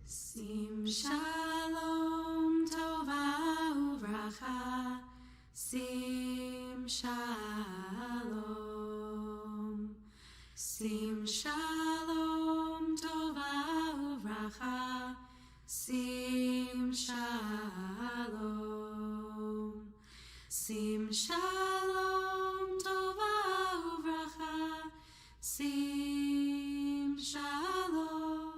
Sim Shalom Tova Uvracha. Sim Shalom. Sim Shalom Tova Uvracha. Sim Shalom. Sim Shalom Tova Uvracha. Sim Shalom.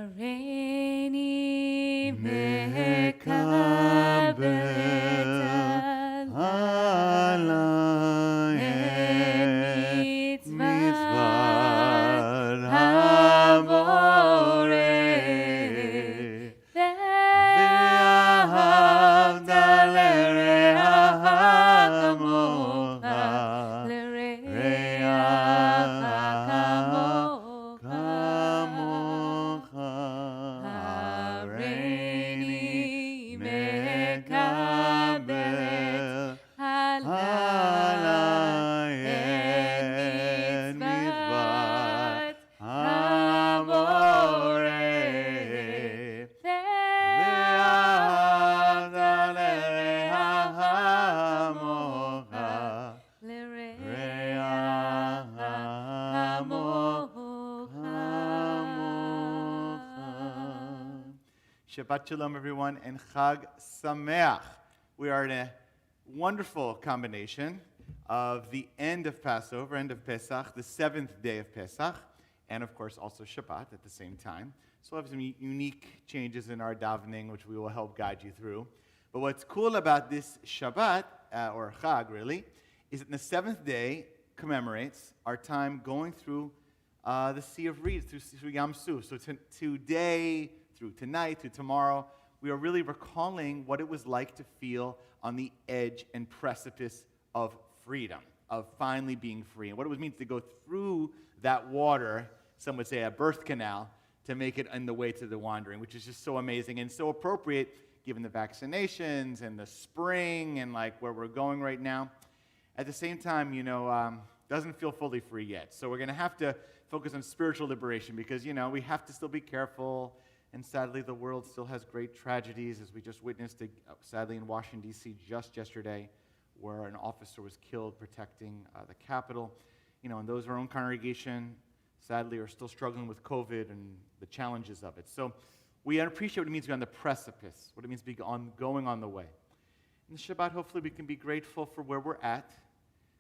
הריני מקבלת עלי את מצוות הבורא ואהבת לרעך כמוך לרעך כמוך הריני מקבל עלי את מצוות הבורא ואהבת לרעך כמוך לרעך כמוך. Shabbat Shalom, everyone, and Chag Sameach. We are in a wonderful combination of the end of Passover, end of Pesach, the seventh day of Pesach, and of course also Shabbat at the same time. So we'll have some unique changes in our davening, which we will help guide you through. But what's cool about this Shabbat, or Chag really, is that the seventh day commemorates our time going through the Sea of Reeds, through Yam Suf. So today, through tonight, through tomorrow, we are really recalling what it was like to feel on the edge and precipice of freedom, of finally being free, and what it means to go through that water, some would say a birth canal, to make it on the way to the wandering, which is just so amazing and so appropriate given the vaccinations and the spring and like where we're going right now. At the same time, doesn't feel fully free yet. So we're going to have to focus on spiritual liberation because, we have to still be careful. And sadly, the world still has great tragedies, as we just witnessed, sadly, in Washington, D.C. just yesterday, where an officer was killed protecting the Capitol. And those in our own congregation, sadly, are still struggling with COVID and the challenges of it. So we appreciate what it means to be on the precipice, what it means to be going on the way. In the Shabbat, hopefully, we can be grateful for where we're at,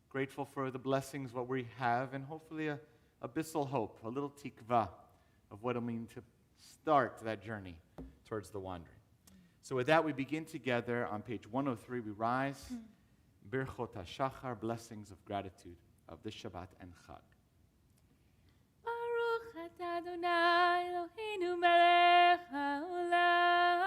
grateful for the blessings, what we have, and hopefully a abyssal hope, a little tikva of what it'll mean to start that journey towards the wandering. So with that, we begin together on page 103. We rise, Birchot HaShachar, blessings of gratitude of this Shabbat and Chag. Baruch atah Adonai Eloheinu melech haolam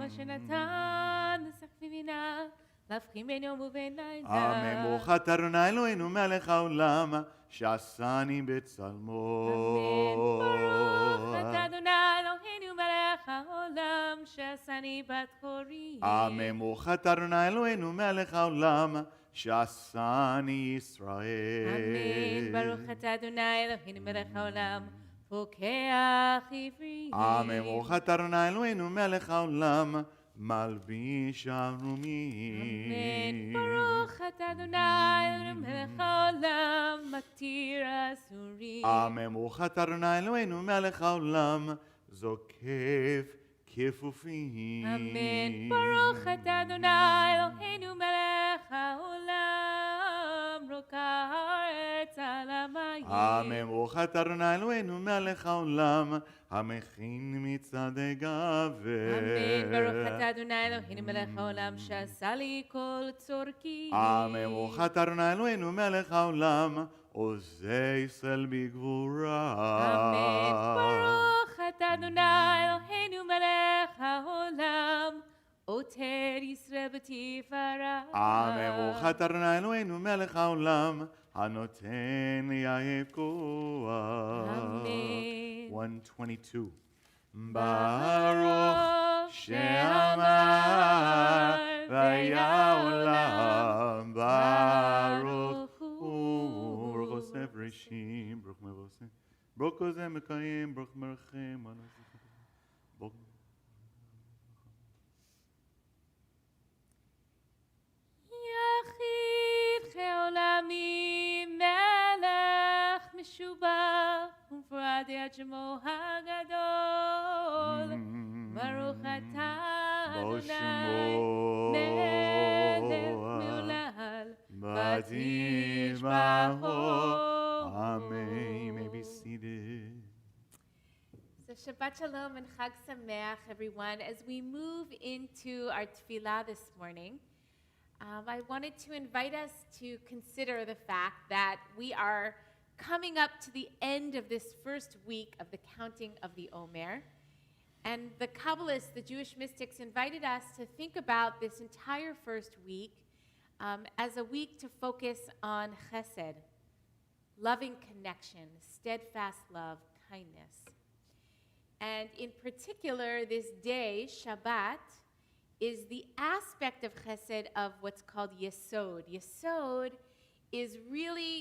asher natan nesach v'bina להבחין בין יום ובין לילה. Amen. ברוך אתה אדוני אלוהינו מלך העולם שעשני בצלמו. אמן. ברוך אתה אדוני אלוהינו מלך העולם שעשני בת חורי. Amen. ברוך אתה אדוני אלוהינו מלך העולם שעשני ישראל. אמן. ברוך אתה אדוני אלוהינו מלך העולם פוקח עברי. Amen. ברוך אתה אדוני אלוהינו מלך העולם מלביש ערומים. אמן. ברוך אתה אדוני אלוהינו מלך העולם מתיר אסורים. Amen. ברוך אתה אדוני אלוהינו מלך העולם זוקף כפופים. אמן. ברוך אתה אדוני אלוהינו מלך העולם רוקע הארץ על המים. אמן. ברוך אתה אדוני אלוהינו מלך העולם, המכין מצעדי גבר. אמן. ברוך אתה אדוני אלוהינו מלך העולם שעשה לי כל צורכי. אמן. ברוך אתה אדוני אלוהינו מלך העולם, עוזי ישראל בגבורה. אמן. ברוך אתה אדוני אלוהינו מלך העולם, עוטר ישראל בתפארה. אמן. ברוך אתה אדוני אלוהינו מלך העולם, הנותן יהב כוח. אמן. 122. ברוך שאמר והיה עולם, ברוך הוא. ברוך עושה בראשים, ברוך מבוסם, ברוך עושה מקיים, ברוך מרחם. יחיד כעולמי מלך משובח ומפואר עד שמו הגדול. ברוך אתה אדוני מלך מעולל ותשבחו. Amen. You may be seated. So Shabbat Shalom and Chag Sameach, everyone. As we move into our tefillah this morning, I wanted to invite us to consider the fact that we are coming up to the end of this first week of the counting of the Omer. And the Kabbalists, the Jewish mystics, invited us to think about this entire first week as a week to focus on chesed, loving connection, steadfast love, kindness. And in particular, this day, Shabbat, is the aspect of chesed of what's called yesod. Yesod is really,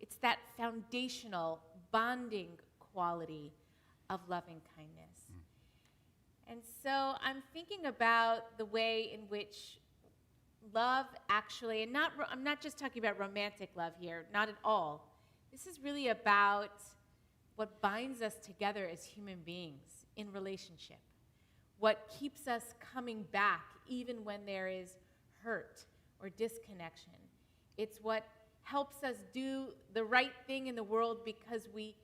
it's that foundational, bonding quality of loving kindness. And so I'm thinking about the way in which love actually, and I'm not just talking about romantic love here, not at all. This is really about what binds us together as human beings in relationship. What keeps us coming back even when there is hurt or disconnection. It's what helps us do the right thing in the world because we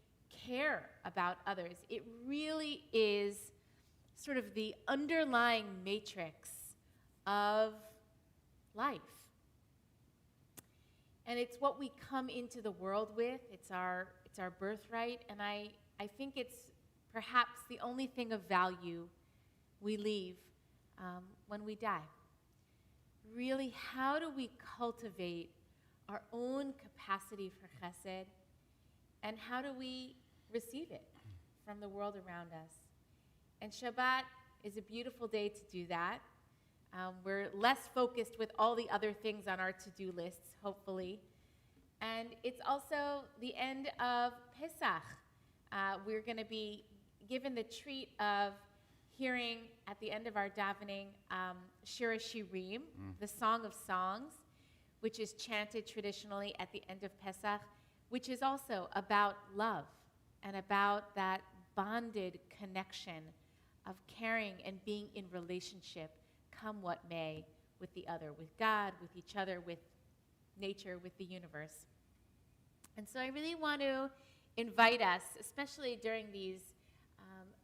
care about others. It really is sort of the underlying matrix of life. And it's what we come into the world with. It's our birthright. And I think it's perhaps the only thing of value we leave when we die. Really, how do we cultivate our own capacity for chesed, and how do we receive it from the world around us? And Shabbat is a beautiful day to do that. We're less focused with all the other things on our to-do lists, hopefully. And it's also the end of Pesach. We're going to be given the treat of hearing at the end of our davening Shir Shirim, the Song of Songs, which is chanted traditionally at the end of Pesach, which is also about love and about that bonded connection of caring and being in relationship, come what may, with the other, with God, with each other, with nature, with the universe. And so I really want to invite us, especially during these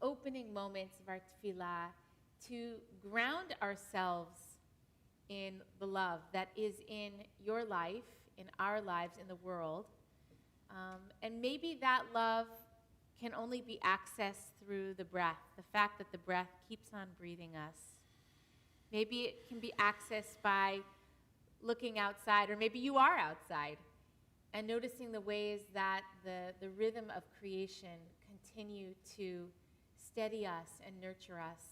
opening moments of our tefillah, to ground ourselves in the love that is in your life, in our lives, in the world. And maybe that love can only be accessed through the breath, the fact that the breath keeps on breathing us. Maybe it can be accessed by looking outside, or maybe you are outside, and noticing the ways that the rhythm of creation continue to steady us and nurture us,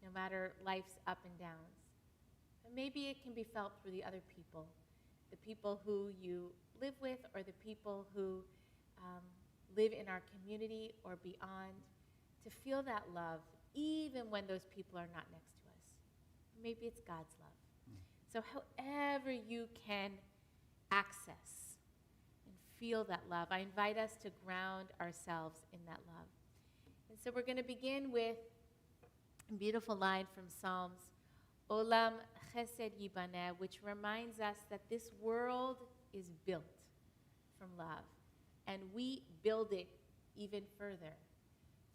no matter life's up and downs. And maybe it can be felt through the other people, the people who you live with, or the people who live in our community or beyond, to feel that love even when those people are not next to us. Maybe it's God's love. So however you can access and feel that love, I invite us to ground ourselves in that love. And so we're going to begin with a beautiful line from Psalms, Olam Chesed Yibaneh, which reminds us that this world is built from love. and we build it even further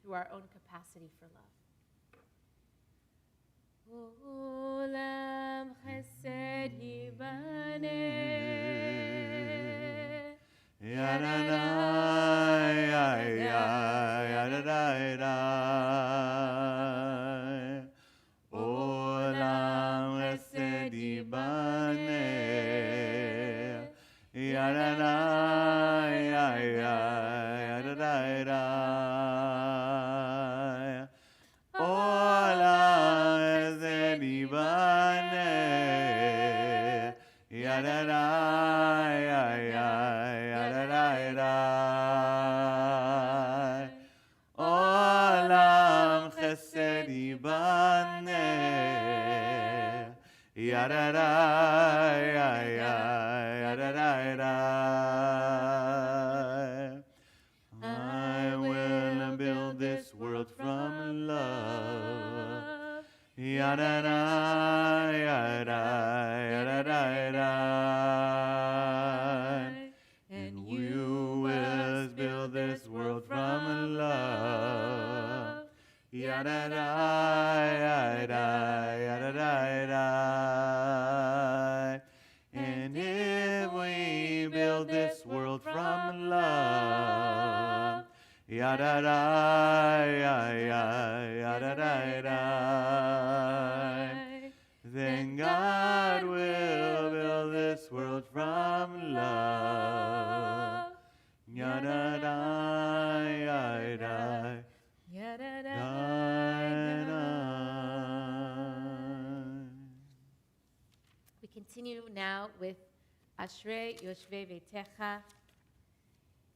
through our own capacity for love. Olam chesed yibaneh, Yadadai, yadadai. Olam chesed yibaneh. Yadadai, yadadai. Olam chesed yibaneh. Yadadai, yadadai. Olam chesed yibaneh. Yadadai, yadadai. I will build this world from love. Yadadai, yadadai. And you will build this world from love. Yadadai, yadadai. And if we build this world from love, yadadai, yadadai, then God will build this world from love. Yadadai, yadadai, We continue now with Ashrei Yoshvei Veitecha.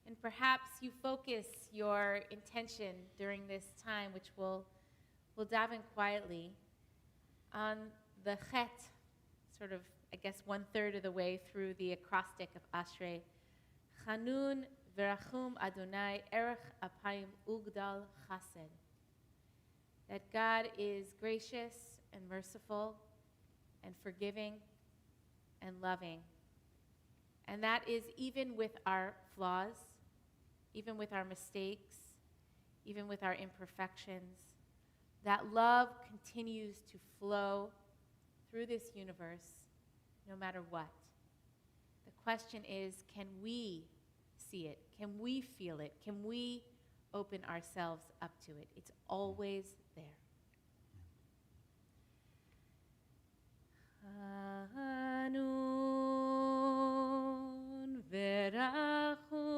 And perhaps you focus your intention during this time, which we'll daven quietly, on the chet, sort of, I guess, 1/3 of the way through the acrostic of Ashrei. Chanun v'rachum Adonai erech apayim ugdal chased. That God is gracious and merciful and forgiving and loving. And that is even with our flaws, even with our mistakes, even with our imperfections. That love continues to flow through this universe no matter what. The question is, can we see it? Can we feel it? Can we open ourselves up to it? It's always there. Hanun v'rachum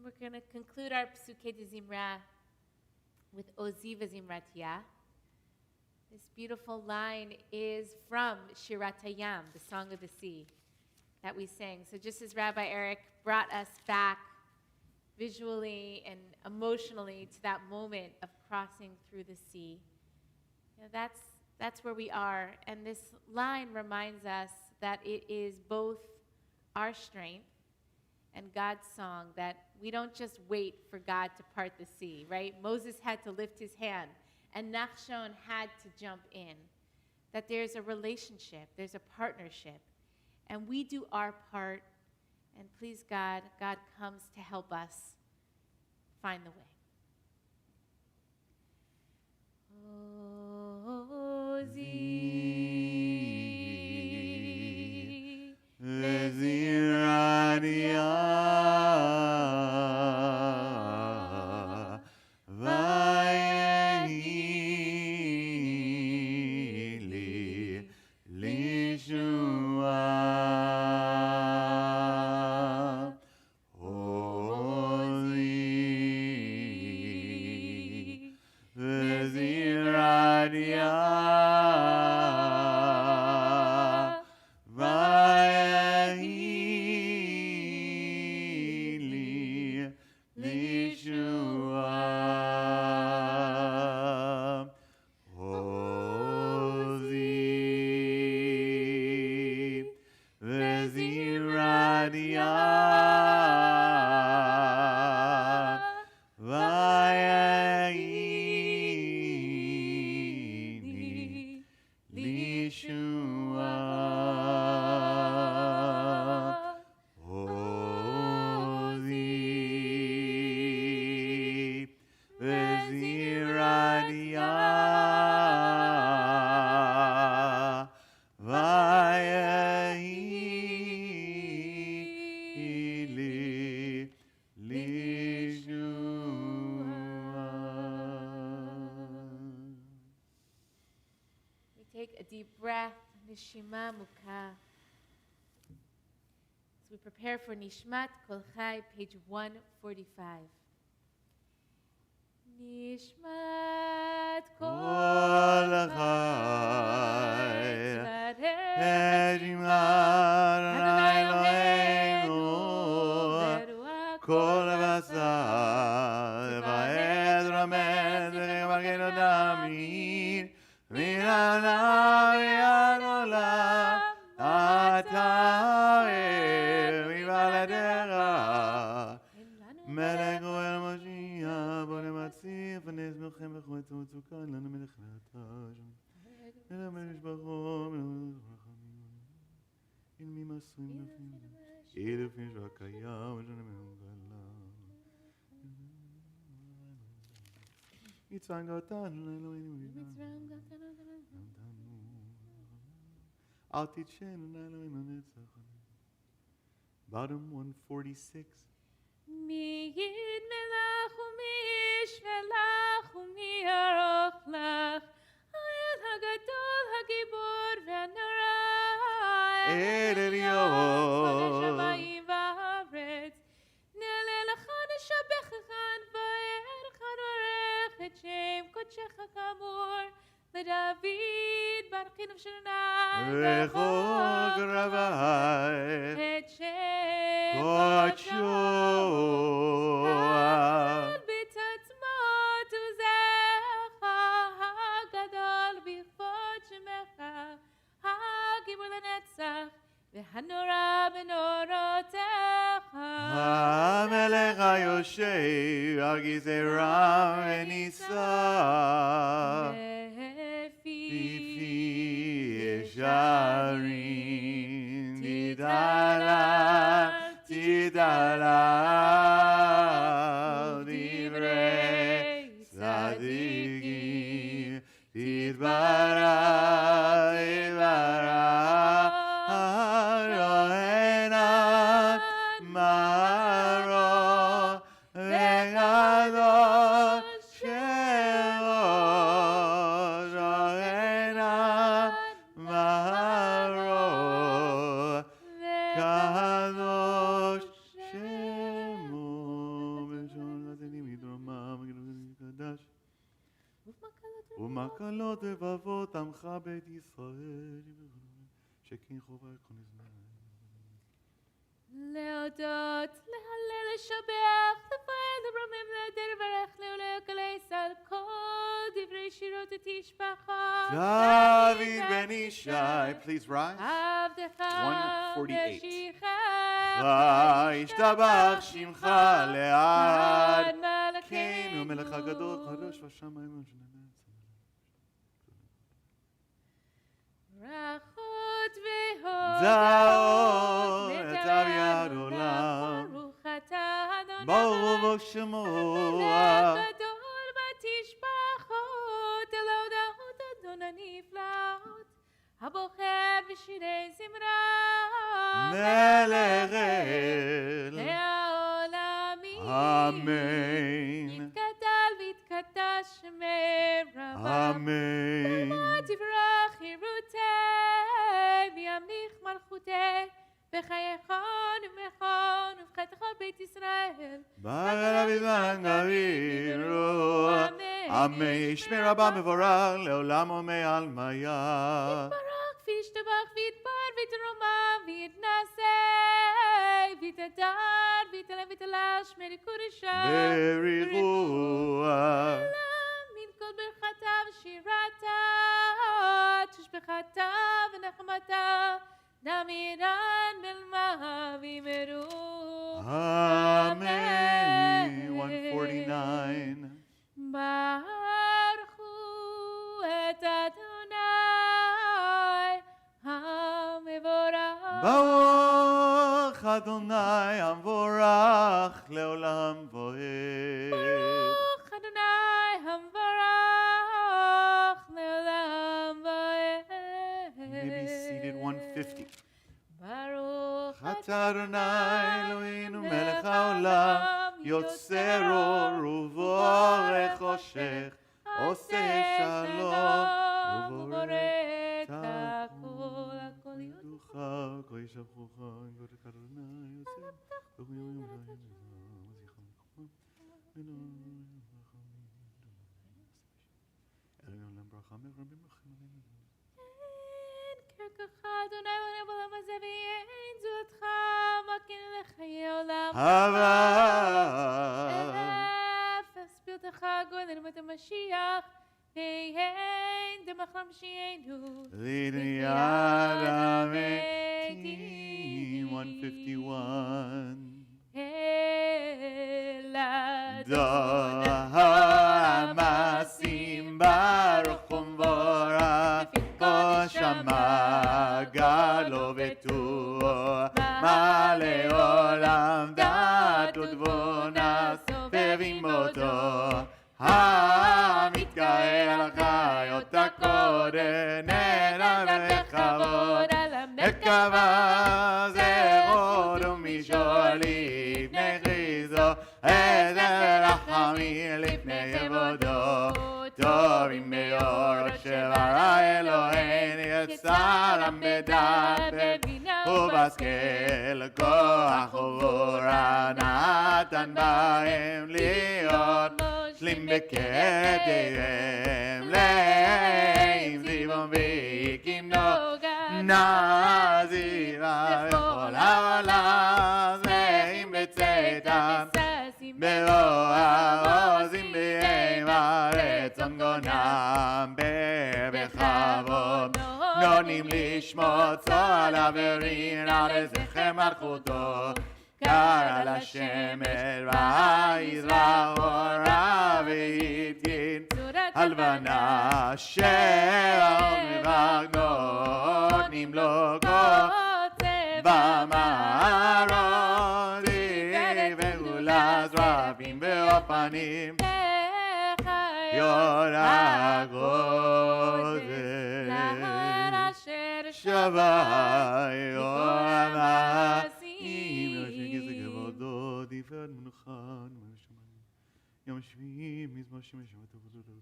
We're going to conclude our Psukei de Zimra with Oziva Zimratia. This beautiful line is from Shirat Hayam, the Song of the Sea, that we sang. So just as Rabbi Eric brought us back visually and emotionally to that moment of crossing through the sea, that's where we are. And this line reminds us that it is both our strength and God's song, that we don't just wait for God to part the sea, right? Moses had to lift his hand, and Nachshon had to jump in. That there's a relationship, there's a partnership, and we do our part, and please God, God comes to help us find the way. Ozi Vezirania Vayehili Lishua Ozi Vezirania Vayehili Lishua Ozi Vezirania Vayehili Lishua Ozi Vezirania Vayehili Lishua. We take a deep breath, Nishima Mukha. As we prepare for Nishmat Kol Chai, page 145. Nishmat Kol Kol Chai, Chai, Ejimad Adonai Eloheinu, Kol Basar, Va'ed Ramed, V'Magenu Damid, V'Yanav V'Yanolam, Ata V'Valadecha, Melech Oel Moshiach, Bone Matzir, V'nez Melchem V'chot Tzukah, Lanu Melech Le'atah, Melech Melech Bachom, In Mi Masrim Nafim, Elefim Shvakayam, V'Shana Me'ungalam, Yitzhak Gatan, Eloheinu V'Yanav, Al Tichenu Eloheinu Netzach. Bottom 146. Mi yid melach u'mi yishmelach u'mi yaroch lach Hayel hagadol hagibor v'hanora El Elyon. Kodesh hamayim v'haaretz Ne'aleh lecha neshabechecha nvayerecha norech et shem kodshecha kamor LeDavid barchinu v'shadonai V'chok Ravai. et shem Kodshoah. בצעצמות עוזך הגדול בכבוד שמך הגיבור לנצח והנורא בנורותיך המלך היושב על כיסא רם ונישא לפי ישרים תתעלה דברי צדיקים תתברך רואינת מרו וגדול שמו רואינת מרו קדוש שמו בלשון לצדים מדרומם קדש ומקלות לבבות עמך בית ישראל שכן חובה כל הזמן להודות, להלל, לשבח, לפעל, לרומם, להדר, לברך, להולך, גלי סל, כל דברי שירות ותשבחה. David ben Ishai. Please rise. 148. ישתבח שמך לעד מלכנו מלך הגדול קדוש בשמיים. ברכות והודות והודות לטב יד עולם. ברוך אתה אדוני ברוך שמו המלך גדול בתשבחות אל ההודעות אדון הנפלאות הבוחר בשירי זמרה מלך אל לעולמים אמן יתגדל ויתקדש שמרבה אמן תברח חירותי וימליך מלכותי בחייכון ומכון ובחטא כל בית ישראל בגלל בזמן גבירו אמן ישמר רבה מבורך לעולם ומעל מיה יתברך וישתבח ויתפאר ויתרומם ויתנשא ויתהדר ויתעלם ויתלש מקודשו בריחוע מן כל ברכתה ושירתה תשבחתה ונחמתה נמירן מלמה וימרו Amen. 149. ברכו את אדוני המבורך ברוך אדוני המבורך לעולם ועד. ברוך אדוני המבורך לעולם ועד May be seated 150. ברוך אתה אדוני אלוהינו מלך העולם יוצר אור ובורא חושך עושה שלום ובורא את הכל הכל ידוך כה ישבחוך גודל אדוני יוצר לעולם ברכה מרבים לכם ככה אדוני עונה בעולם הזה ואין זולתך מכין לחיי עולם אפס פרטך גודל מת המשיח ואין דמחלם שיהנו לידיעת המתים 151 דור המעשים ברוך ומבורך כה שמע גדלו וטוב מלא עולם דעת ותבונה סובבים אותו המתקהל על חיות הקודם נעלה בכבוד את זרעו ומישור לפני חיזו את הרחמים לפני כבודו טובים מאור שברא אלוהינו יצרם בדעת ובהשכל כוח וגבורה נתן בהם להיות שלים בכתביהם להם זיוון וכמנו נזירה בכל העולם זרים בצאתם ברוע עוזים בהמה רצון גונם בכבוד נונים לשמוע צועל עברין על זכר מלכותו קרא לשמש ויזרח אורה ויתקין הלבנה אשר מבגנות נמלוא במערות וגולה זרבים ואופנים יורה גודל שווה יורה מעשים שגז כבודו תפארת מנוחה יום שביעי מזמור שמש ותבודות לנו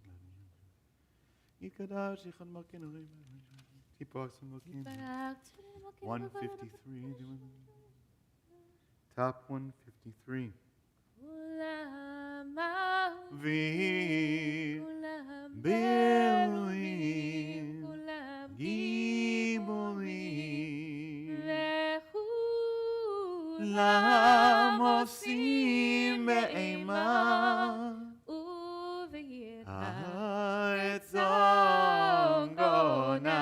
יקדש יחד מלכנו טיפוח סמלכים 153 top 153 באלוהים גיבורים וכולם עושים באימה וביראה את זון גונם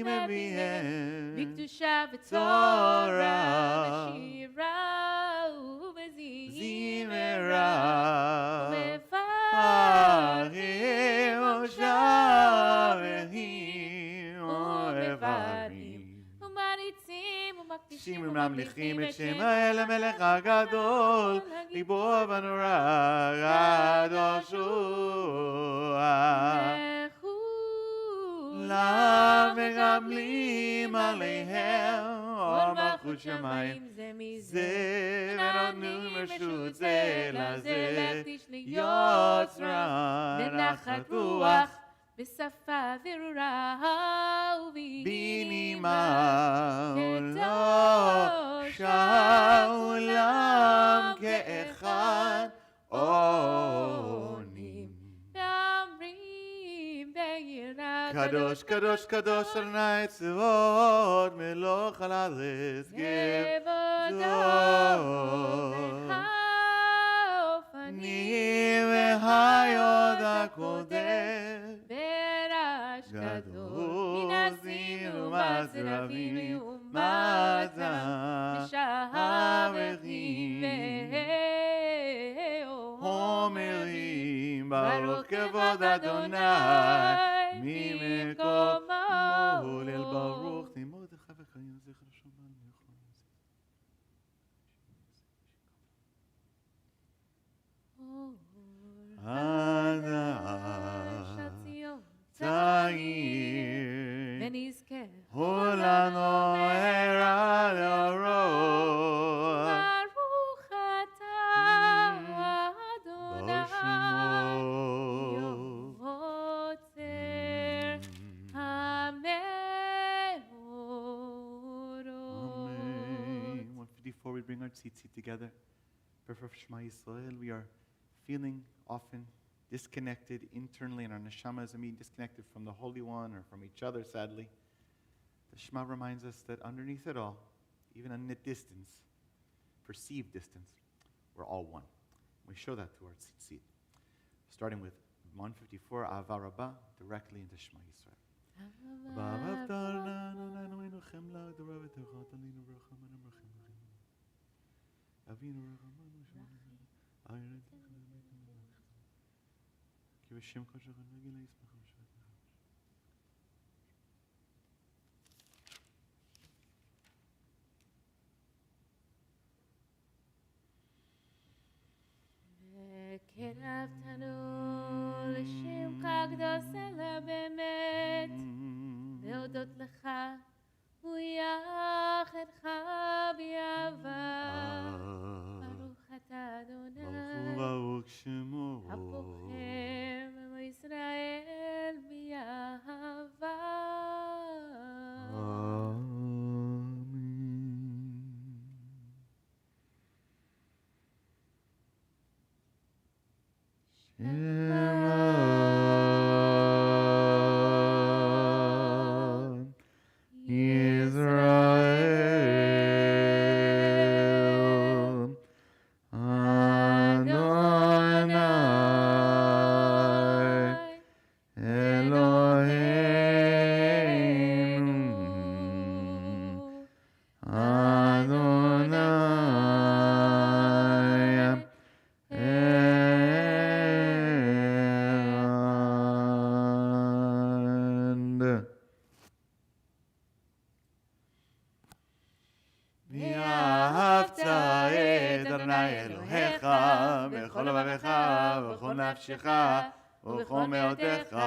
אביהם, בקדושה תורה, ותורה ושירה ובזמרה ומברכים ושרים ומברכים ומריצים מקדישים ומקדישים וממליכים את שם האל המלך הגדול, גיבור ונורא, קדוש הוא. ומקבלים עליהם עול מלכות שמיים זה מזה, ונותנים רשות זה לזה, יוצרה נחת רוח בשפה ברורה בנימה קדוש העולם כאחד עונים. קדוש קדוש קדוש אדוני צבאות מלוך על הארץ גבדו אני והיוד הקודם ברעש גדול מן עזים ומזרבים ומזם משערים אומרים ברוך כבוד אדוני ממקומו ליל ברוך תימוד לך וחיים זכר שומר תאיר כולנו ערה לאורו ברוך אתה אדוני יוצר המאורות. Amen. 154, we bring our tzitzit together. For Shema Yisrael, we are feeling often disconnected internally in our neshamas, disconnected from the Holy One or from each other, sadly. The Shema reminds us that underneath it all, even in a distance, perceived distance, we're all one. We show that through our tzitzit. Starting with 154, Ahava Rabbah, directly into Shema Yisrael. קרבתנו לשמך קדוש אלא באמת להודות לך ויחדך באהבה ברוך אתה אדוני ברוך שמו הבוחר בעמו ישראל באהבה. נפשך ובכל מאודך,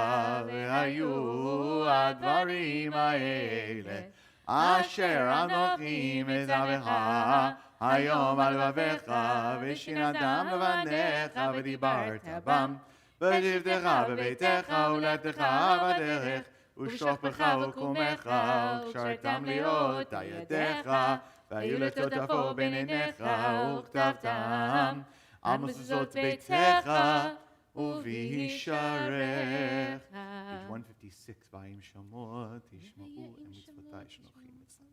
והיו הדברים האלה אשר אנוכי מצווך היום על לבביך, ושינתם לבניך ודיברת בם, בשבתך בביתך ולדתך בדרך, ושוכבך וקומך, וקשרתם להיות על ידיך, והיו לטוטפו בין עיניך, וכתבתם על מזוזות ביתך ובישעריך. Page 156, ועים שמות, תשמעו מצוותי שנוכחים אצלם.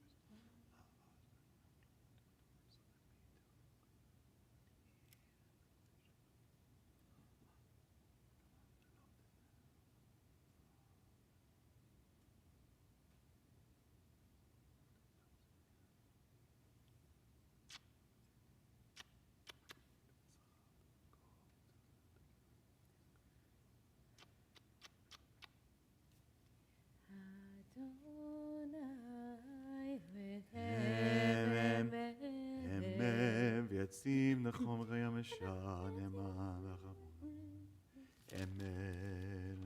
Amen. V'yatzim nachom v'chayam eshan eman v'chamon. Amen.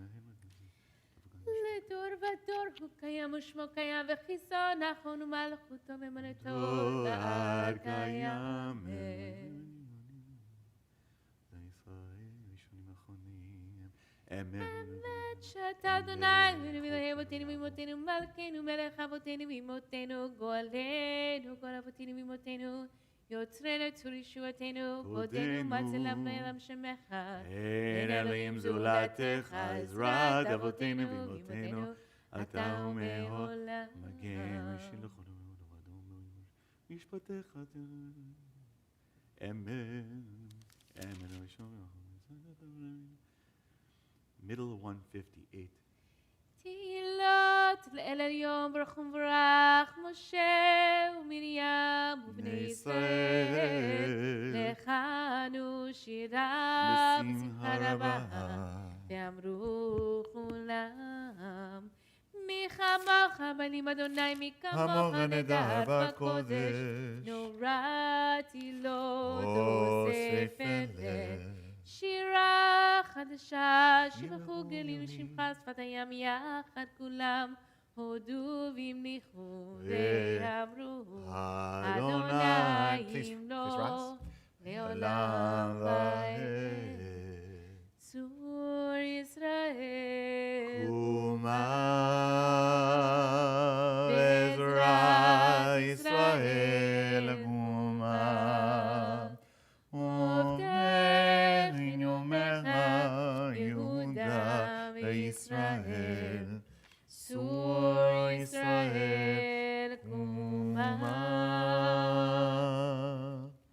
לדור ודור הוא קיים ושמו קיים וחיסון נכון ומלכותו ומנתו לעד קיים. אמן. שאתה אדוני אלוהינו אבותינו ואמותינו מלכנו מלך אבותינו ואמותינו גואלנו גואל אבותינו ואמותינו יוצרנו צור ישועתנו כבודנו מצילנו לעולם שמך אין אלוהים זולתך עזרת אבותינו ואמותינו אתה ומעולם מגן ושילחנו משפטיך אמן. אמן. Middle 158. תהילות לאל עליון ברוך וברך משה ומרים ובני ישראל לחנו שירה בשמחה רבה ואמרו כולם מי כמוך בנים אדוני מי כמוך נדר בקודש נורא תהילות אוסף אלה שירה חדשה, שיבחו גלים לשמך שפת הים יחד כולם, הודו והמליכו ואמרו, אדוני ימלוך לעולם ועד. צור ישראל, קומה עזרה ישראל קומה. ישראל, צור ישראל קומה.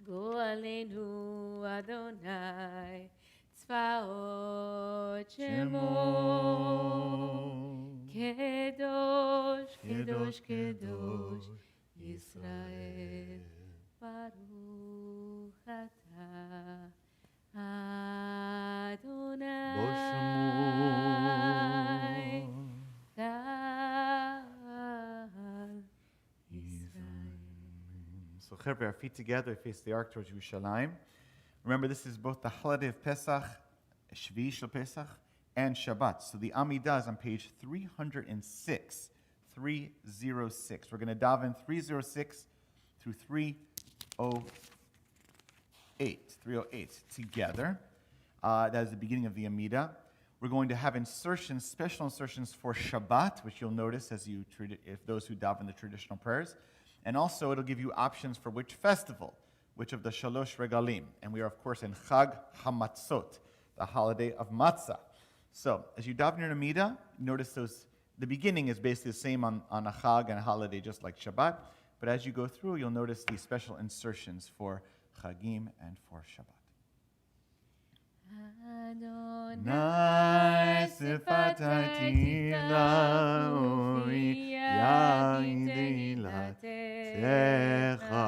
גואלנו אדוני צבאות שמו קדוש קדוש קדוש ישראל ברוך אתה אדוני So, Chevre, our feet together, face the arc towards Yerushalayim. Remember, this is both the holiday of Pesach, Shvi Shel Pesach, and Shabbat. So the Amidah is on page 306. 306. We're going to daven 306 through 308 together. That is the beginning of the Amidah. We're going to have insertions, special insertions for Shabbat, which you'll notice if those who daven the traditional prayers. And also, it'll give you options for which festival, which of the Shalosh Regalim. And we are, of course, in Chag HaMatzot, the holiday of Matzah. So, as you daven your Amidah, notice the beginning is basically the same on a Chag and a holiday, just like Shabbat. But as you go through, you'll notice these special insertions for Chagim and for Shabbat. Adonai sifatati laui yaidi latecha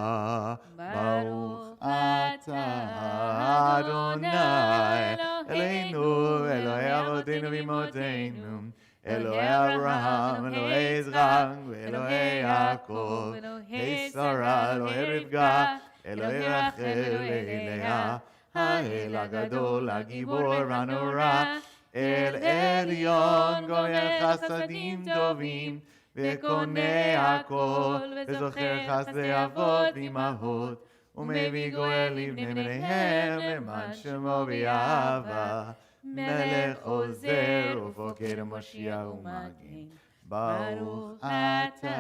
baruch ata Adonai Eloheinu Elohei avoteinu v'imotenu Elohei Abraham Elohei Yitzchak Elohei Yaakov Elohei Sarah Elohei Rivka Elohei Rachel Elohei Leah האל הגדול, הגיבור הנורא, אל עליון גומל חסדים טובים, וקונה הכל, וזוכר חסדי אבות ואמהות, ומביא גואל לבני בניהם, למען שמו באהבה, מלך עוזר ופוקד מושיע ומגן. ברוך אתה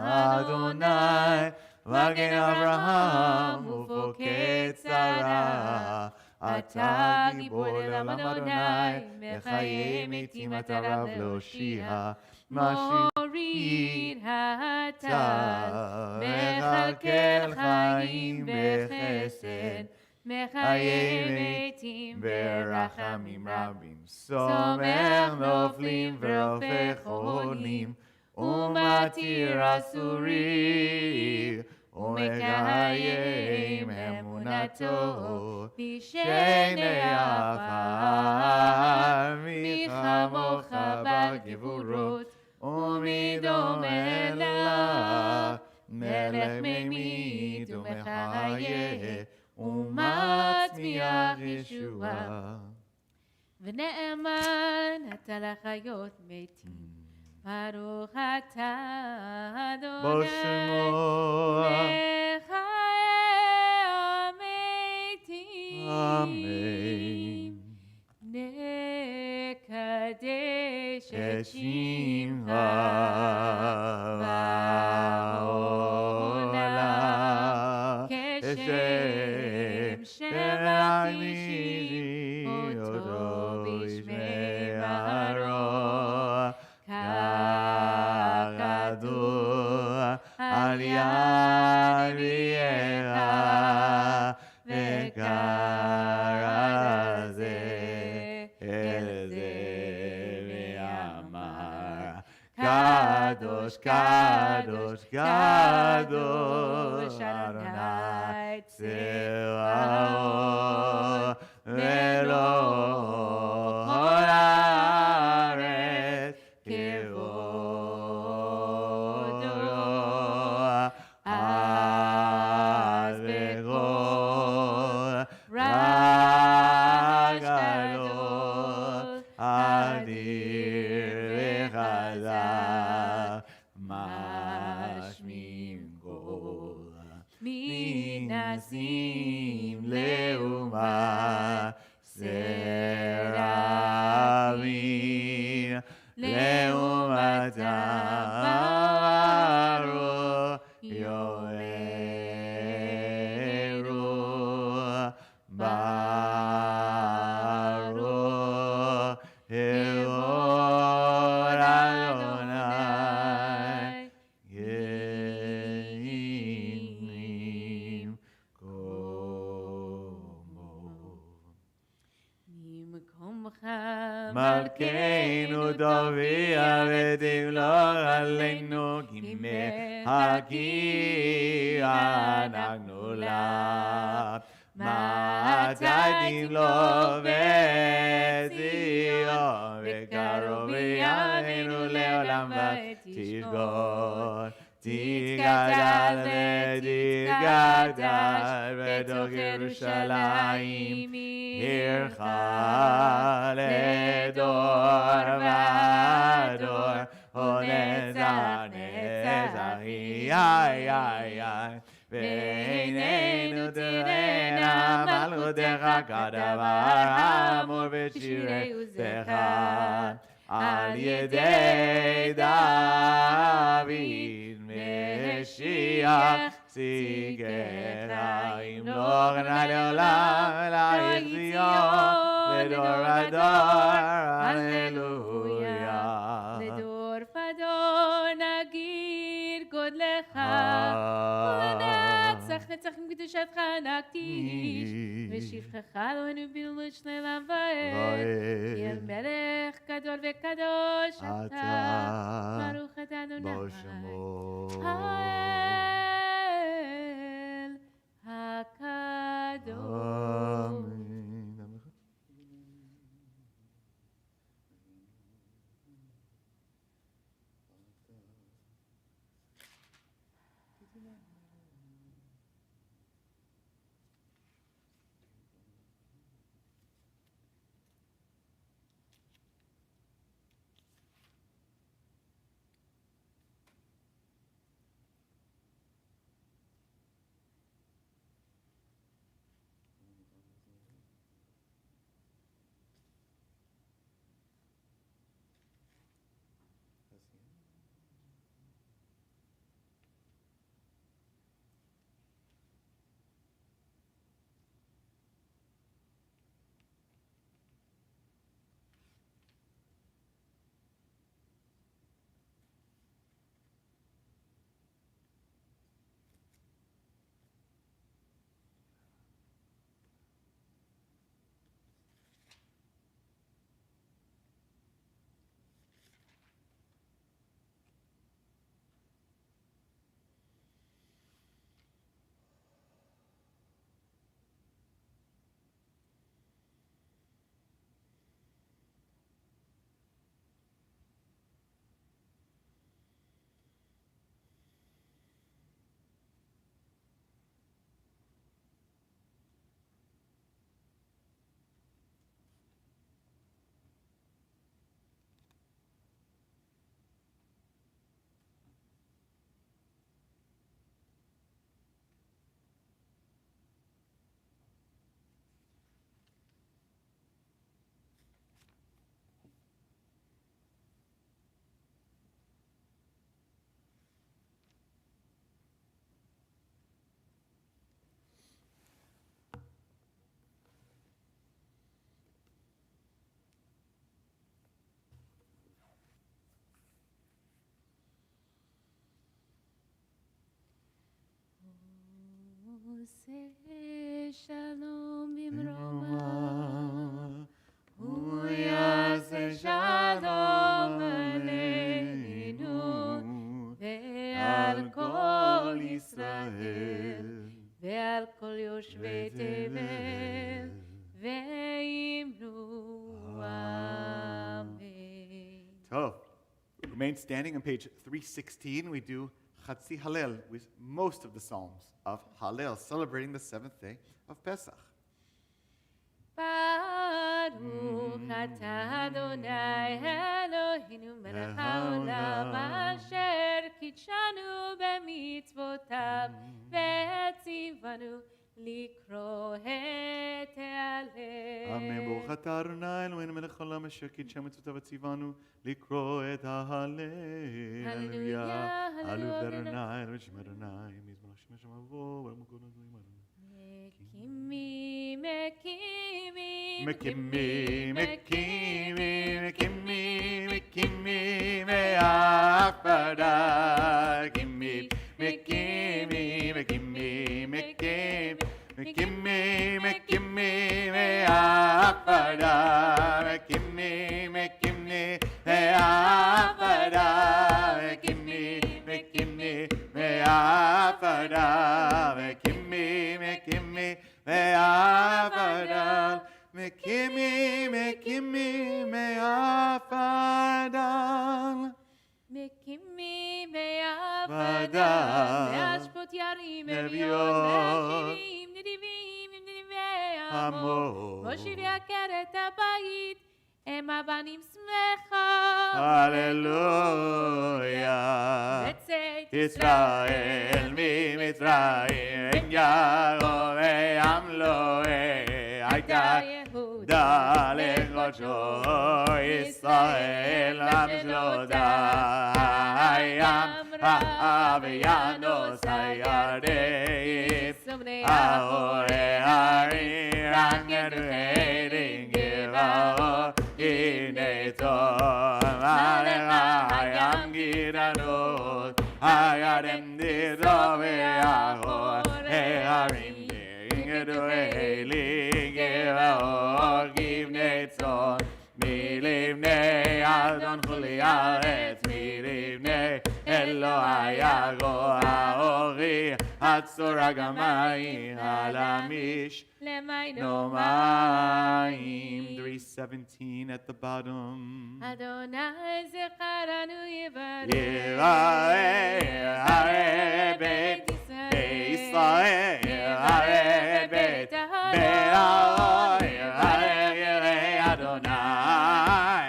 אדוני, מגן אברהם ופוקד שרה. אתה גיבור לעולם אדוני, מחיי מתים אתה רב להושיע. מוריד אתה, מכלכל חיים בחסד, מחיי מתים ברחמים רבים. סומך נופלים ורופא חולים, ומתיר אסורים, ומקיים אמונתו, פשעי עפר, מי כמוך בגבורות, ומי דומה לך, מלך ממית ומחיה, ומצמיח ישועה. ונאמן אתה לחיות מתים, ברוך אתה אדוני, לחיי המתים. אמן. נקדש את שמך בעולם, כשם שמקדישים אותו בשמי מערו, כך כתוב על יד אביך, וקרא זה אל זה ואמר, קדוש קדוש קדוש אדוני צבאות, ולא כל הארץ כבודו. אז בכל רעש גדול, אדיר וחזק, משמיעים קול. מנסים לאומה סרבים, לעומתם ברוך יאמרו, ברוך יבוא אדוני, גאים קומו. ממקומך מלכנו תופיע ותמלוך עלינו, כי מהגיע אנחנו לך. מצאתי לו בציון, וקרוב בימינו לעולם ותשכון. תתגדל ותתגדל בתוך ירושלים, עירך לדור ודור, ונצח נצח יהיה. ועינינו תראינה מלכותך כדבר אמור בשירי עוזך, על ידי דוד משיח צדקך, ימלוך נא לעולם לעיר ציון, לדור ודור, הללויה. לדור ודור נגיד גודלך, ונצח נצחים קדושתך נקדיש, ושבחך אלוהינו בלבוש לעולם ועד, כי אל מלך גדול וקדוש אתה, ברוך אתה אדוני האל הקדוש. עושה שלום במרומיו, הוא יעשה שלום עלינו ועל כל ישראל ועל כל יושבי תבל ואמרו אמן. Tov. Remain standing on page 316. We do Chatzi Hallel with most of the Psalms of Hallel, celebrating the seventh day of Pesach. Baruch atah Adonai Eloheinu melech haolam asher kitshanu b'mitzvotav v'tzivanu לקרוא את ההלל. אמן. ברוך אתה אדוני אלוהינו מלך העולם אשר קידשנו מצוותיו וציוונו לקרוא את ההלל. הללויה, הללו הללו אדוני אלוהים שם אדוני מזמור השם השם אבוא ולמקום הדברים אדוני. מקימים, מקימים, מקימים, מקימים, מקימים, מקימים מהעפרה. מקימים, מקימים, מקימים, מקימים, מקימים, מקימים מהעפרה. מקימים, מקימים מהעפרה. מקימים, מקימים מהעפרה. מקימים, מקימים מהעפרה. מקימים, מקימים מהעפרה. מקימים מהעפרה, ודל, להשפוט ירים אביון, אביון, נדיבים, נדיבי עמו, מושיב יקר את הבית, הם הבנים שמחה. הללויה. בצאת ישראל ממצרים ירום ועמלו הייתה יהודה לקודשו ישראל המשלותה הים רב ינוס הירדן ההורי העיר רנגנו חיילים גבעות הנה טוב עליך הים גירנות הירדן דידו ויעור הערים דינגדו אלי גבעות גבני צאן מלבני אדון חולי ארץ מלבני אלוהי הגוה אורי הצור הגמיים על המיש למיינו מים. 317 at the bottom. אדוני זכרנו יברך הרי בית ישראל הרי בית הרי ירא אדוני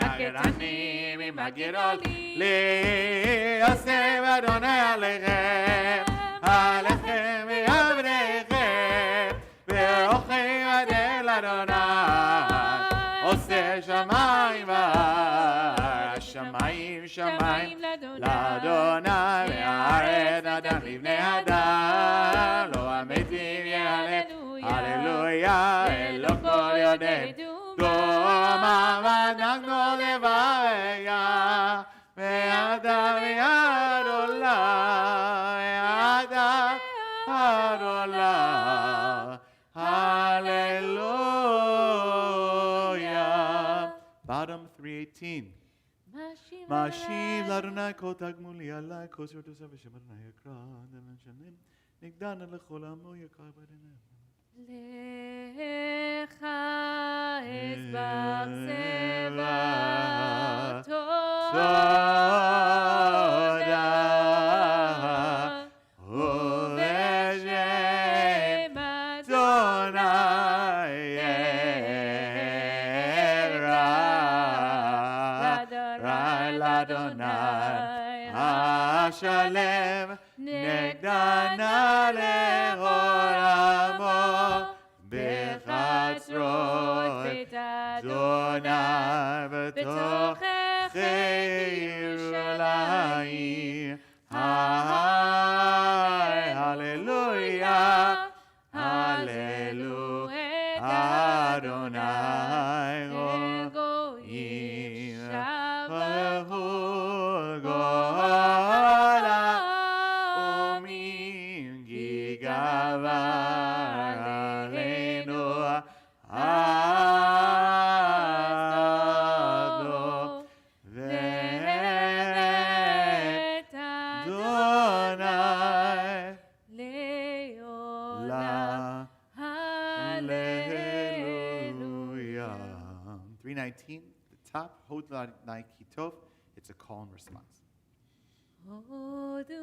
הגרנים עם הגרול לי יוסף אדוני עליכם עליכם ועבדיכם ואוכלים אדל אדוני עושה שמיים וארץ שמיים שמיים לאדוני והארץ אדם לבני אדם לא המתים יעלה הללויה אלו כל יודעים תום עבדנו לבעיה ואדם יד עולה ואדם יד עולה hallelujah. Bottom 318. Mashiv לאדוני כל תגמולי עלי כל שרתו ושם אדוני יקרא דלן שנים נגדן לכל עמו יקרא בעיניהם. לך אסבח סבא תודה ובשם אדוני לאדוני השלם נגדנה לכל עמו בחצרות בית אדוני בתוככי ירושלים. הללויה הללו אדוני גויים שבחו גולה ומן גיגבה 19, the top, Hod Ladonai Ki Tov. It's a call and response. הודו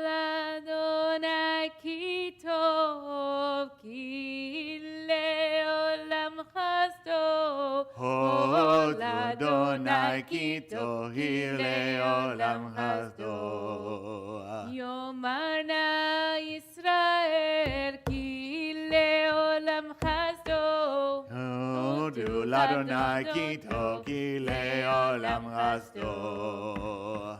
לאדוני כי טוב, כי לעולם חסדו. הודו לאדוני כי טוב, כי לעולם חסדו. יאמר נא ישראל כי לעולם חסדו. הודו לאדוני כי טוב, כי לעולם חסדו.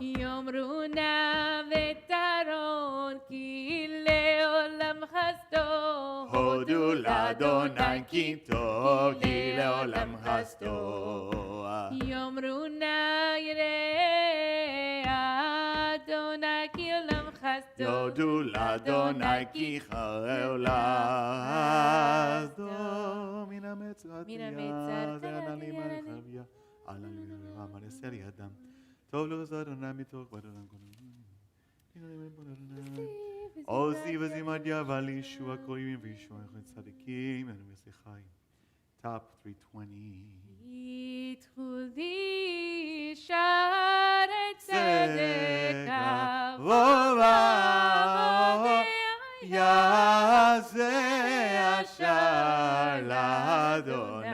יאמרו נא ותרון כי לעולם חסדו. הודו לאדוני כי טוב, כי לעולם חסדו. יאמרו נא יראה אדוני כי עולם חסדו. הודו לאדוני כי לעולם חסדו. מן המצר תהיה, זה ענני מרחביה, על הלבבה מנסר ידם. טוב לו זה אדוני מתוך בדרם קודם. עוזי וזימדיה ועל ישוע קוראים וישוע אחד צדיקים ונמסי חיים. Top 320. יתחו לי שערי צדק ובא יעשה אשר לאדוני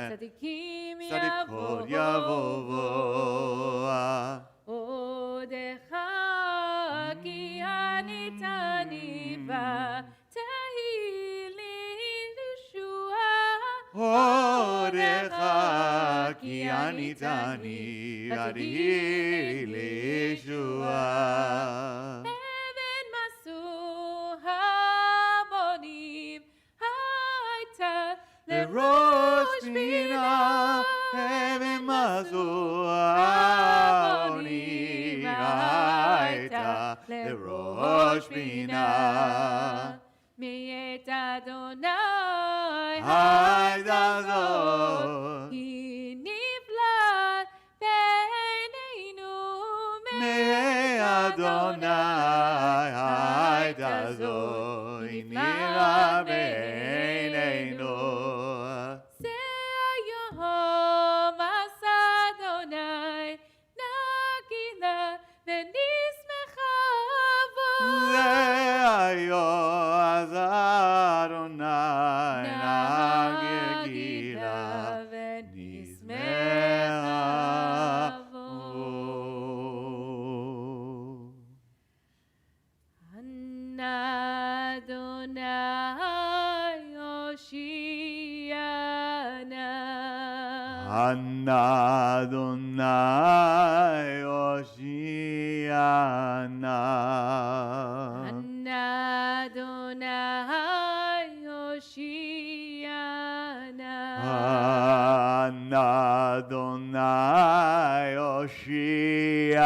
צדיקים צדיקות יבואו יבואו עודך כי עניתני בה תהי לי ישועה עודך כי עניתני ותהי לי ישועה. אבן מסו הבונים הייתה לראש פינה אבן מזו העונים הייתה לראש פינה מאת אדוני הייתה זו היא נפלאת בעינינו מאדוני הייתה זו היא נראה בעינינו. זה היום עשה אדוני נגילה ונשמחה בו. זה היום עשה אדוני נגילה ונשמחה בו. אדוני הושיענה. אדוני הושיענה. אדוני הושיענה. אדוני הושיענה.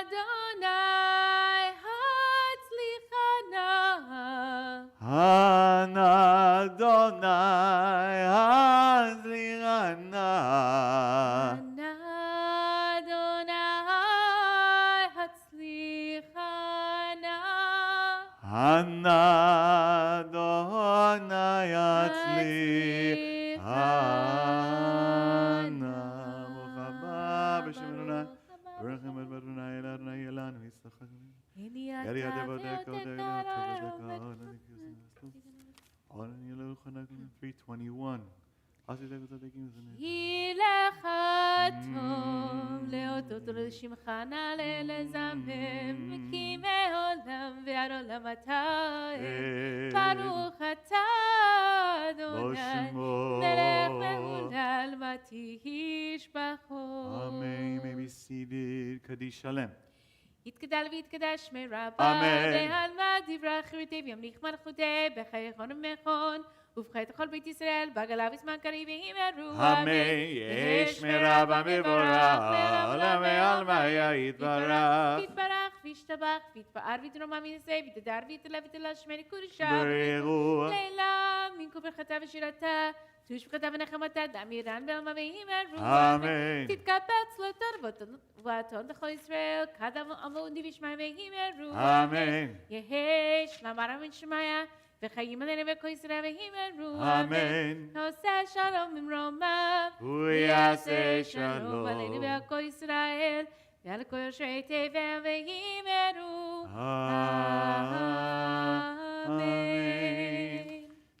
אדוני הצליחנה. אדוני הצליחנה. אדוני הצליחנה. ברוך הבא בשם אדוני. ברכם את אדוני אל אדוני אלנו ישחק. ידי עבודך עודך עבודך. 321. יהי לך טוב להודות ולשמך נעלה לזמם כי מעולם ועד עולם אתה ברוך אתה אדוני מלך מהולל ותהי שבחו. Amen. May be seated. Kaddish Shalom. יתגדל ויתקדש שמי רבה, אמן. בעלמא דברה חירותי וימליך מלכותי, בחייכון ומכון, ובחיית כל בית ישראל, בגלה בזמן קריב יאמרו אמן. יש מרבה מבורך, לעלמא יתברך. יתברך וישתבח, ויתפאר ויתרומם וינסה, ויתהדר ויתעלה ויתהלל שמי קודשה. בריחו. לילה מן כל ברכתה ושירתה, תוש ברכתה ונחמתה, דם ירן בעלמא ויאמרו אמן. תתקבץ לתור ועתון לכל ישראל, כד עמודי ושמי ויאמרו אמן. יהי שלום ארם בן שמעיה, וחיים עלינו וכל ישראל והימרו Amen. עושה שלום ממרומיו הוא יעשה שלום עלינו שלום. ועל כל ישראל ועל כל יושבי תבל והימרו Amen.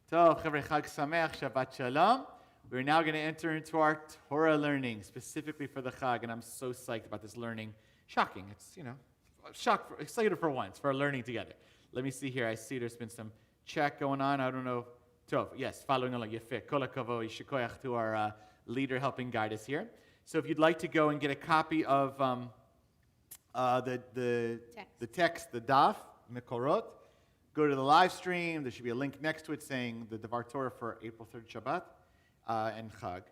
טוב, חבר'ה, חג שמח, Shabbat Shalom. We're now going to enter into our Torah learning, specifically for the Chag, and I'm so psyched about this learning. Shocking. It's, excited for once, for our learning together. Let me see here. I see there's been some chat going on. I don't know. Tov, yes, following along. Yefeh. Kol hakavod, yishar koach to our leader helping guide us here. So if you'd like to go and get a copy of the text, the daf, Mekorot, go to the live stream. There should be a link next to it saying the Devar Torah for April 3rd Shabbat and Chag.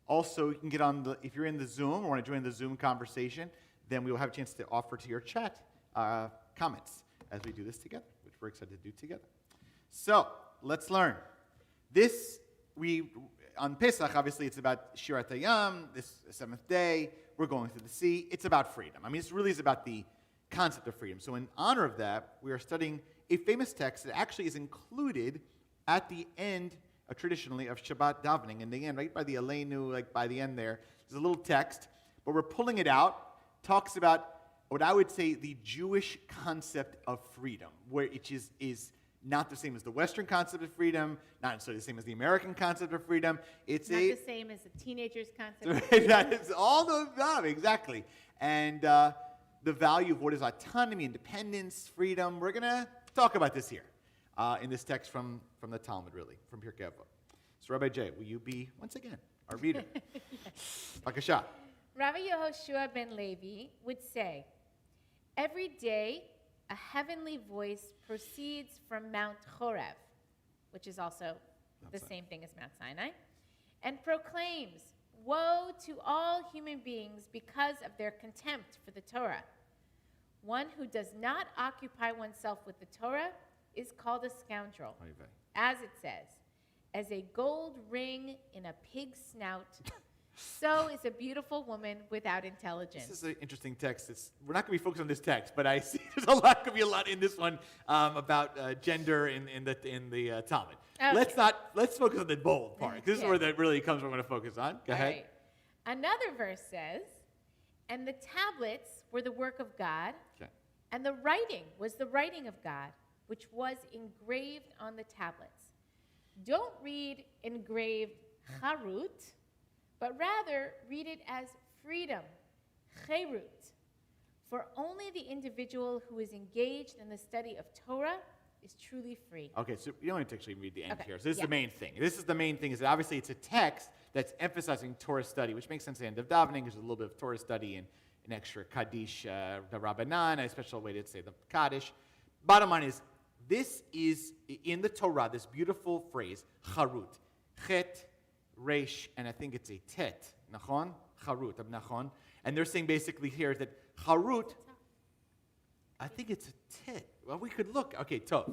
Also, you can get on if you're in the Zoom or want to join the Zoom conversation, then we will have a chance to offer to your chat comments as we do this together, which we're excited to do together. So, let's learn. On Pesach, obviously, it's about Shirat Hayam, this 7th day. We're going through the sea. It's about freedom. I mean, it really is about the concept of freedom. So in honor of that, we are studying a famous text that actually is included at the end, traditionally, of Shabbat davening. In the end, right by the Aleinu, like by the end there, there's a little text, but we're pulling it out. Talks about what I would say the Jewish concept of freedom, which is not the same as the Western concept of freedom, not necessarily the same as the American concept of freedom. It's not the same as the teenager's concept. That is all the above, exactly. And the value of what is autonomy, independence, freedom. We're going to talk about this here in this text from the Talmud, really, from Pirkei Avot. So Rabbi Jay, will you be, once again, our reader? Bakasha. Rabbi Yehoshua ben Levi would say, every day a heavenly voice proceeds from Mount Chorev, which is also the same thing as Mount Sinai, and proclaims, woe to all human beings because of their contempt for the Torah. One who does not occupy oneself with the Torah is called a scoundrel. As it says, as a gold ring in a pig's snout, so is a beautiful woman without intelligence. This is an interesting text. We're not going to be focused on this text, but I see there's going to be a lot in this one about gender in the Talmud. Okay. Let's focus on the bold part. This is where that really comes. We're going to focus on. Go ahead. Right. Another verse says, and the tablets were the work of God, and the writing was the writing of God, which was engraved on the tablets. Don't read engraved charut, but rather read it as freedom, cherut. For only the individual who is engaged in the study of Torah is truly free. Okay, so you don't need to actually read the end here. So this is the main thing. This is the main thing, is that obviously it's a text that's emphasizing Torah study, which makes sense at the end of davening. There's a little bit of Torah study and an extra Kaddish, the Rabbanan, a special way to say the Kaddish. Bottom line is, this is, in the Torah, this beautiful phrase, charut, chet, resh, and I think it's a tet, nachon, charut, nachon. And they're saying basically here that charut, I think it's a tet. Well, we could look. Okay, tov.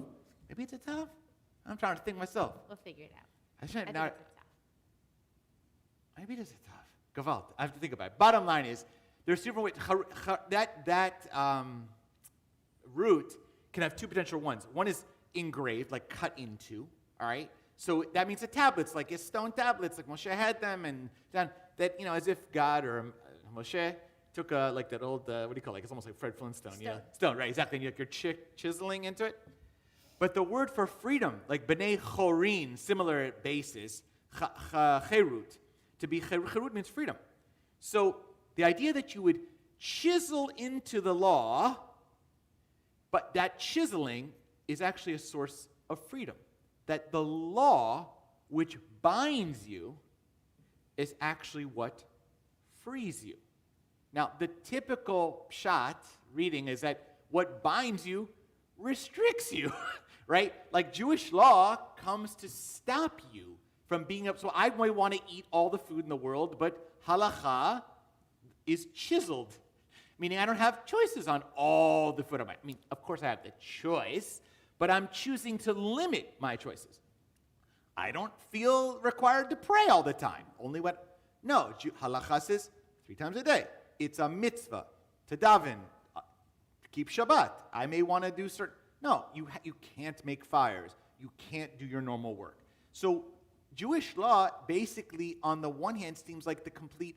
Maybe it's a tov? I'm trying to think myself. We'll figure it out. I think it's a tov. Maybe it is a tov. Gavalt. I have to think about it. Bottom line is, there's different ways. That root can have two potential ones. One is engraved, like cut into, all right? So that means the tablets, like stone tablets, like Moshe had them, and that, as if God or Moshe took like that old, what do you call it? It's almost like Fred Flintstone. Stone, right, exactly. And you're chiseling into it. But the word for freedom, like B'nai Chorin, similar basis, cherut. To be cherut means freedom. So the idea that you would chisel into the law, but that chiseling is actually a source of freedom. That the law, which binds you, is actually what frees you. Now, the typical pshat reading is that what binds you restricts you, right? Like Jewish law comes to stop you from being up. So I might want to eat all the food in the world, but halacha is chiseled, meaning I don't have choices on all the food. I mean, of course I have the choice, but I'm choosing to limit my choices. I don't feel required to pray all the time. Only halacha says 3 times a day. It's a mitzvah to daven, to keep Shabbat. I may want to do certain. No, you can't make fires. you can't do your normal work. So Jewish law basically, on the one hand, seems like the complete,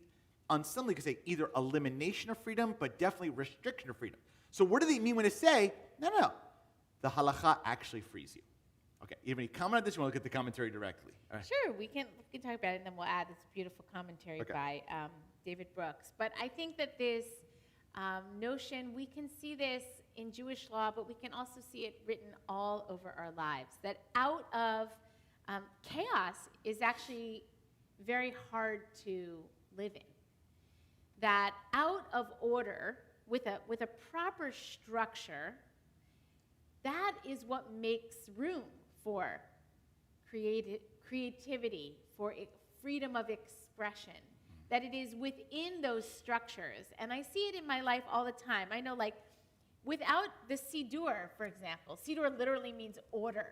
on some you could say either elimination of freedom, but definitely restriction of freedom. So what do they mean when they say, no, the halacha actually frees you? Okay, you have any comment on this? You want to look at the commentary directly? All right. Sure, we can talk about it, and then we'll add this beautiful commentary by David Brooks. But I think that this notion, we can see this in Jewish law, but we can also see it written all over our lives, that out of chaos is actually very hard to live in. That out of order, with a proper structure, that is what makes room for creativity, for freedom of expression. That it is within those structures. And I see it in my life all the time. I know, like, without the Siddur, for example, Siddur literally means order.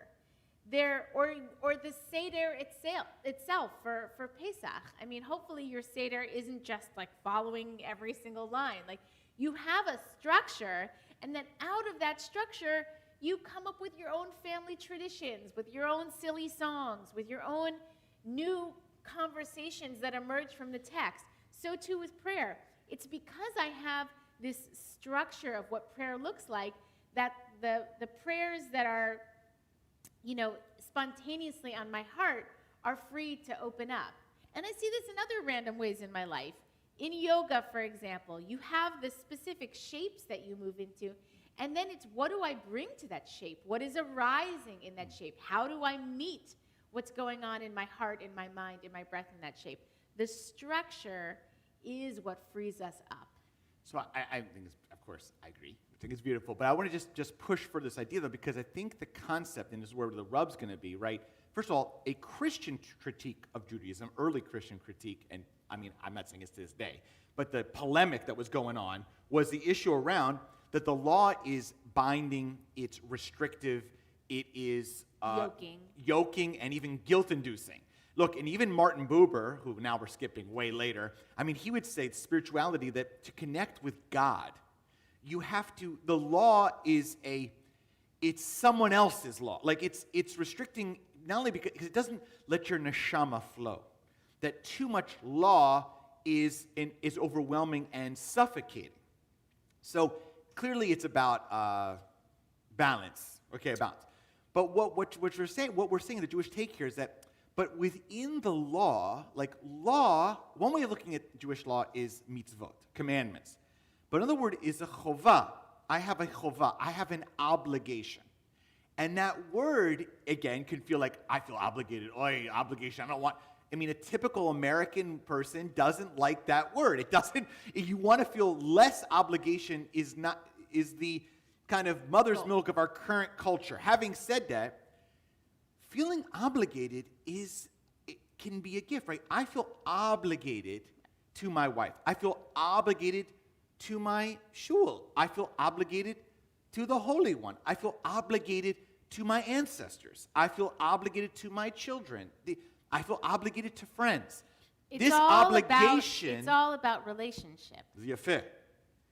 Or the Seder itself for Pesach. I mean, hopefully your Seder isn't just like following every single line. Like, you have a structure, and then out of that structure, you come up with your own family traditions, with your own silly songs, with your own new conversations that emerge from the text. So too with prayer. It's because I have this structure of what prayer looks like that the prayers that are, spontaneously on my heart are free to open up. And I see this in other random ways in my life. In yoga, for example, you have the specific shapes that you move into, and then it's, what do I bring to that shape? What is arising in that shape? How do I meet what's going on in my heart, in my mind, in my breath in that shape? The structure is what frees us up. So I think, of course, I agree. I think it's beautiful. But I want to just push for this idea, though, because I think the concept, and this is where the rub's going to be, right? First of all, a Christian critique of Judaism, early Christian critique, and I mean, I'm not saying it's to this day, but the polemic that was going on was the issue around that the law is binding, it's restrictive, it is yoking, and even guilt-inducing. Look, and even Martin Buber, who now we're skipping way later, I mean, he would say spirituality, that to connect with God, you have to, the law is it's someone else's law. Like, it's restricting, not only because it doesn't let your neshama flow, that too much law is overwhelming and suffocating. So clearly it's about balance, balance. But what we're saying in the Jewish take here is that, but within the law, one way of looking at Jewish law is mitzvot, commandments. But another word is a chovah. I have a chovah. I have an obligation. And that word, again, can feel like, I feel obligated. Obligation. A typical American person doesn't like that word. It doesn't, if you want to feel less obligation is the kind of mother's milk of our current culture. Having said that, feeling obligated can be a gift, right? I feel obligated to my wife. I feel obligated to my shul. I feel obligated to the Holy One. I feel obligated to my ancestors. I feel obligated to my children. I feel obligated to friends. It's all about relationship. Yafeh.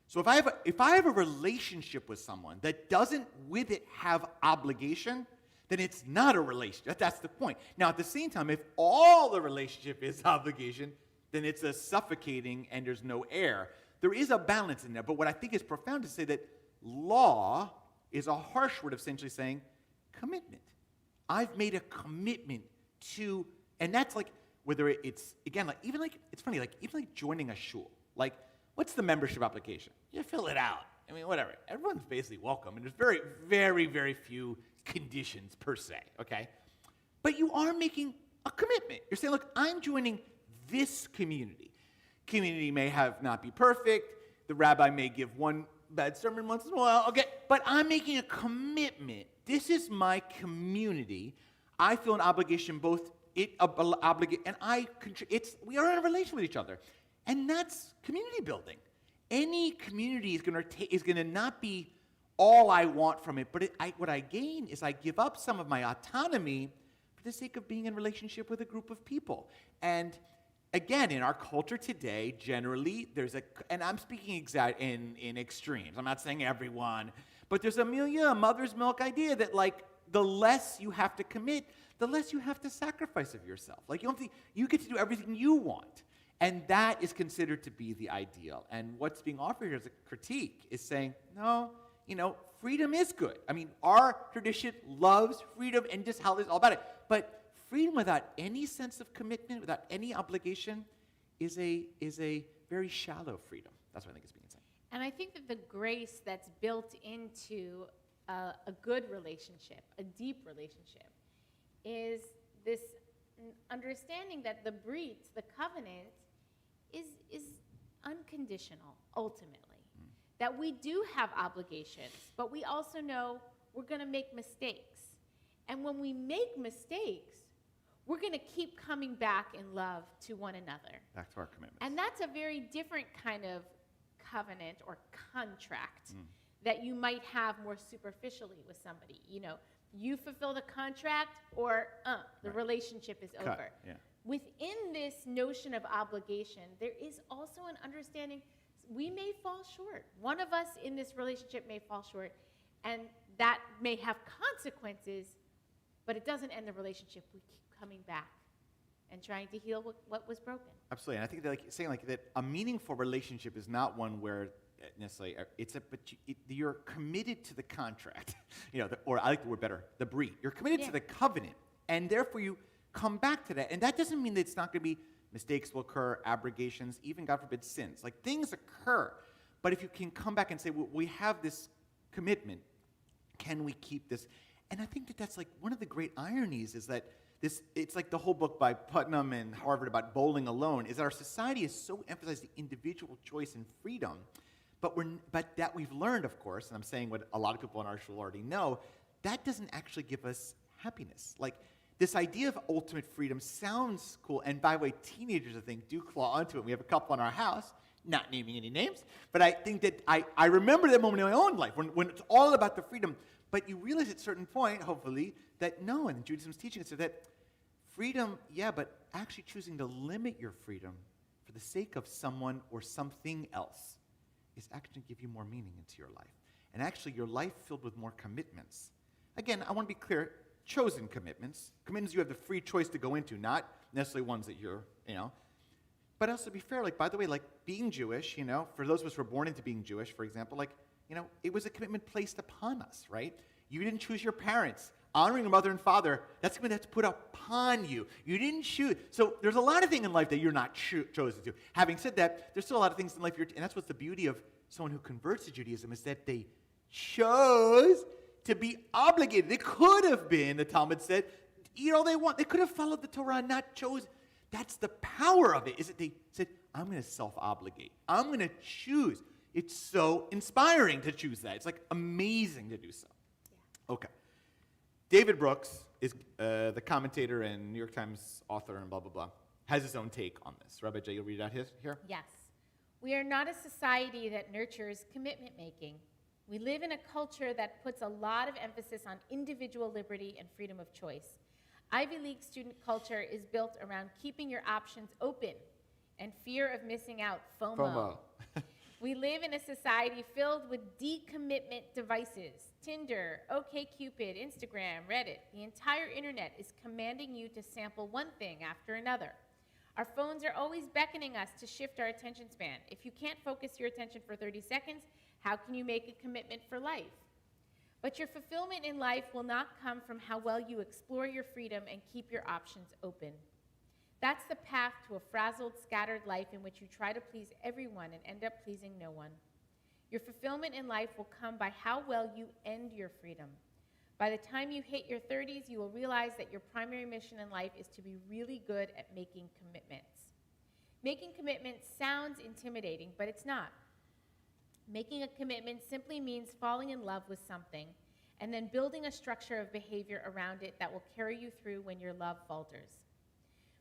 So if I have a relationship with someone that doesn't with it have obligation, then it's not a relationship. That's the point. Now, at the same time, if all the relationship is obligation, then it's a suffocating and there's no air. There is a balance in there. But what I think is profound to say that law is a harsh word of essentially saying commitment. I've made a commitment to, and that's like, whether it's, again, like, even like, it's funny, like, even like joining a shul. Like, what's the membership application? You fill it out. Whatever. Everyone's basically welcome. And there's very, very, very few conditions per se, okay? But you are making a commitment. You're saying, look, I'm joining this community. Community may not be perfect. The rabbi may give one bad sermon once in a while, okay? But I'm making a commitment. This is my community. I feel an obligation, we are in a relation with each other. And that's community building. Any community is going to not be all I want from it, but what I gain is I give up some of my autonomy for the sake of being in relationship with a group of people. And again, in our culture today, generally, and I'm speaking in extremes. I'm not saying everyone, but there's a mother's milk idea that, like, the less you have to commit, the less you have to sacrifice of yourself. Like, you get to do everything you want. And that is considered to be the ideal. And what's being offered here as a critique is saying, no, freedom is good. I mean, our tradition loves freedom and just how it's all about it. But freedom without any sense of commitment, without any obligation, is a very shallow freedom. That's what I think is being said. And I think that the grace that's built into a good relationship, a deep relationship, is this understanding that the brit, the covenant, is unconditional, ultimately. That we do have obligations, but we also know we're going to make mistakes. And when we make mistakes, we're going to keep coming back in love to one another. Back to our commitments. And that's a very different kind of covenant or contract that you might have more superficially with somebody. You fulfill the contract or the relationship is over. Yeah. Within this notion of obligation, there is also an understanding we may fall short. One of us in this relationship may fall short, and that may have consequences, but it doesn't end the relationship. We keep coming back and trying to heal what was broken. Absolutely. And I think that, saying that a meaningful relationship is not one where necessarily you're committed to the contract, or I like the word better, the brit. You're committed to the covenant, and therefore you come back to that. And that doesn't mean that it's not going to be mistakes will occur, abrogations, even, God forbid, sins. Like, things occur. But if you can come back and say, well, we have this commitment, can we keep this? And I think that's like one of the great ironies is that it's like the whole book by Putnam and Harvard about bowling alone, is that our society has so emphasized the individual choice and freedom, but that we've learned, of course, and I'm saying what a lot of people in our school already know, that doesn't actually give us happiness. Like, this idea of ultimate freedom sounds cool, and by the way, teenagers, I think, do claw onto it. We have a couple in our house, not naming any names, but I think that I remember that moment in my own life when it's all about the freedom. But you realize at a certain point, hopefully, that no, and Judaism's teaching us that freedom, yeah, but actually choosing to limit your freedom for the sake of someone or something else is actually give you more meaning into your life. And actually, your life filled with more commitments. Again, I want to be clear, chosen commitments you have the free choice to go into, not necessarily ones that you're, But also be fair, by the way, being Jewish, for those of us who were born into being Jewish, for example, it was a commitment placed upon us, right? You didn't choose your parents. Honoring your mother and father, that's something that's put upon you. You didn't choose. So there's a lot of things in life that you're not chosen to. Having said that, there's still a lot of things in life, and that's what's the beauty of someone who converts to Judaism, is that they chose to be obligated. They could have been, the Talmud said, eat all they want. They could have followed the Torah and not chosen. That's the power of it, is that they said, I'm going to self-obligate. I'm going to choose. It's so inspiring to choose that. It's amazing to do so. Yeah. Okay. David Brooks is the commentator and New York Times author and blah, blah, blah, has his own take on this. Rabbi Jay, you'll read it out here? Yes. We are not a society that nurtures commitment making. We live in a culture that puts a lot of emphasis on individual liberty and freedom of choice. Ivy League student culture is built around keeping your options open and fear of missing out, FOMO. We live in a society filled with decommitment devices. Tinder, OkCupid, Instagram, Reddit. The entire internet is commanding you to sample one thing after another. Our phones are always beckoning us to shift our attention span. If you can't focus your attention for 30 seconds, how can you make a commitment for life? But your fulfillment in life will not come from how well you explore your freedom and keep your options open. That's the path to a frazzled, scattered life in which you try to please everyone and end up pleasing no one. Your fulfillment in life will come by how well you end your freedom. By the time you hit your 30s, you will realize that your primary mission in life is to be really good at making commitments. Making commitments sounds intimidating, but it's not. Making a commitment simply means falling in love with something and then building a structure of behavior around it that will carry you through when your love falters.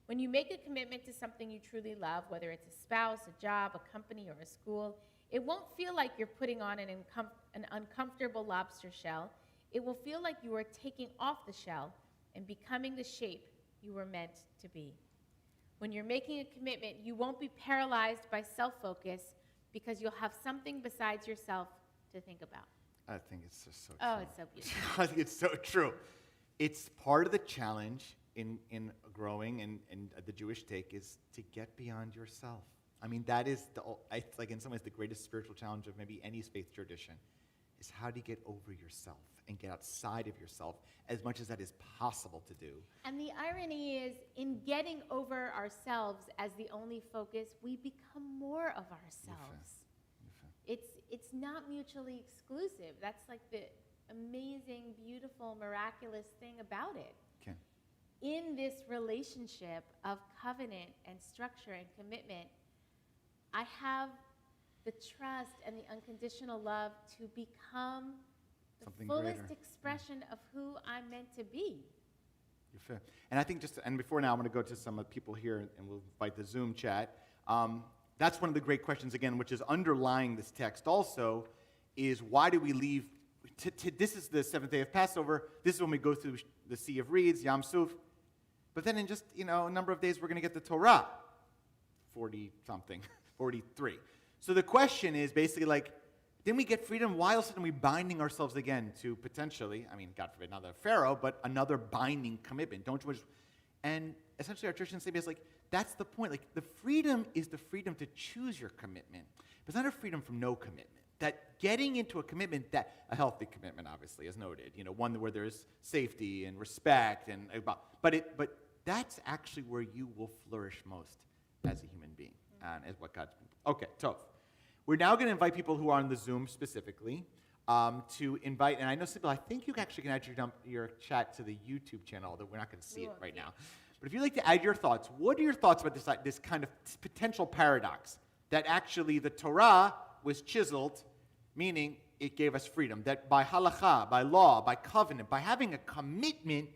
When you make a commitment to something you truly love, whether it's a spouse, a job, a company, or a school, it won't feel like you're putting on an uncomfortable lobster shell. It will feel like you are taking off the shell and becoming the shape you were meant to be. When you're making a commitment, you won't be paralyzed by self-focus because you'll have something besides yourself to think about. I think it's just so Oh, true. it's so beautiful. I think it's so true. It's part of the challenge in growing and the Jewish take is to get beyond yourself. I mean, that is, it's like in some ways the greatest spiritual challenge of maybe any faith tradition is how do you get over yourself and get outside of yourself as much as that is possible to do. And the irony is, in getting over ourselves as the only focus, we become more of ourselves. It's not mutually exclusive. That's like the amazing, beautiful, miraculous thing about it. Okay. In this relationship of covenant and structure and commitment, I have the trust and the unconditional love to become the Something fullest greater. expression of who I'm meant to be. You're fair. And I think and before now, I'm going to go to some of the people here, and we'll invite the Zoom chat. That's one of the great questions, again, which is underlying this text also, is why do we leave? This is the seventh day of Passover. This is when we go through the Sea of Reeds, Yam Suf. But then in just, a number of days, we're going to get the Torah. 40-something, 43. So the question is basically like, didn't we get freedom? Why all of a sudden are we binding ourselves again to potentially, God forbid, not a Pharaoh, but another binding commitment? And essentially our tradition is like, that's the point. Like, the freedom is the freedom to choose your commitment. But it's not a freedom from no commitment. That getting into a commitment, a healthy commitment, obviously, as noted, one where there's safety and respect, but that's actually where you will flourish most as a human being, and as what God's been. Okay, Tov. We're now going to invite people who are on the Zoom specifically to invite, and I know some people, I think you actually can add your chat to the YouTube channel, although we're not going to see it right now. But if you'd like to add your thoughts, what are your thoughts about this kind of potential paradox that actually the Torah was chiseled, meaning it gave us freedom, that by halakha, by law, by covenant, by having a commitment,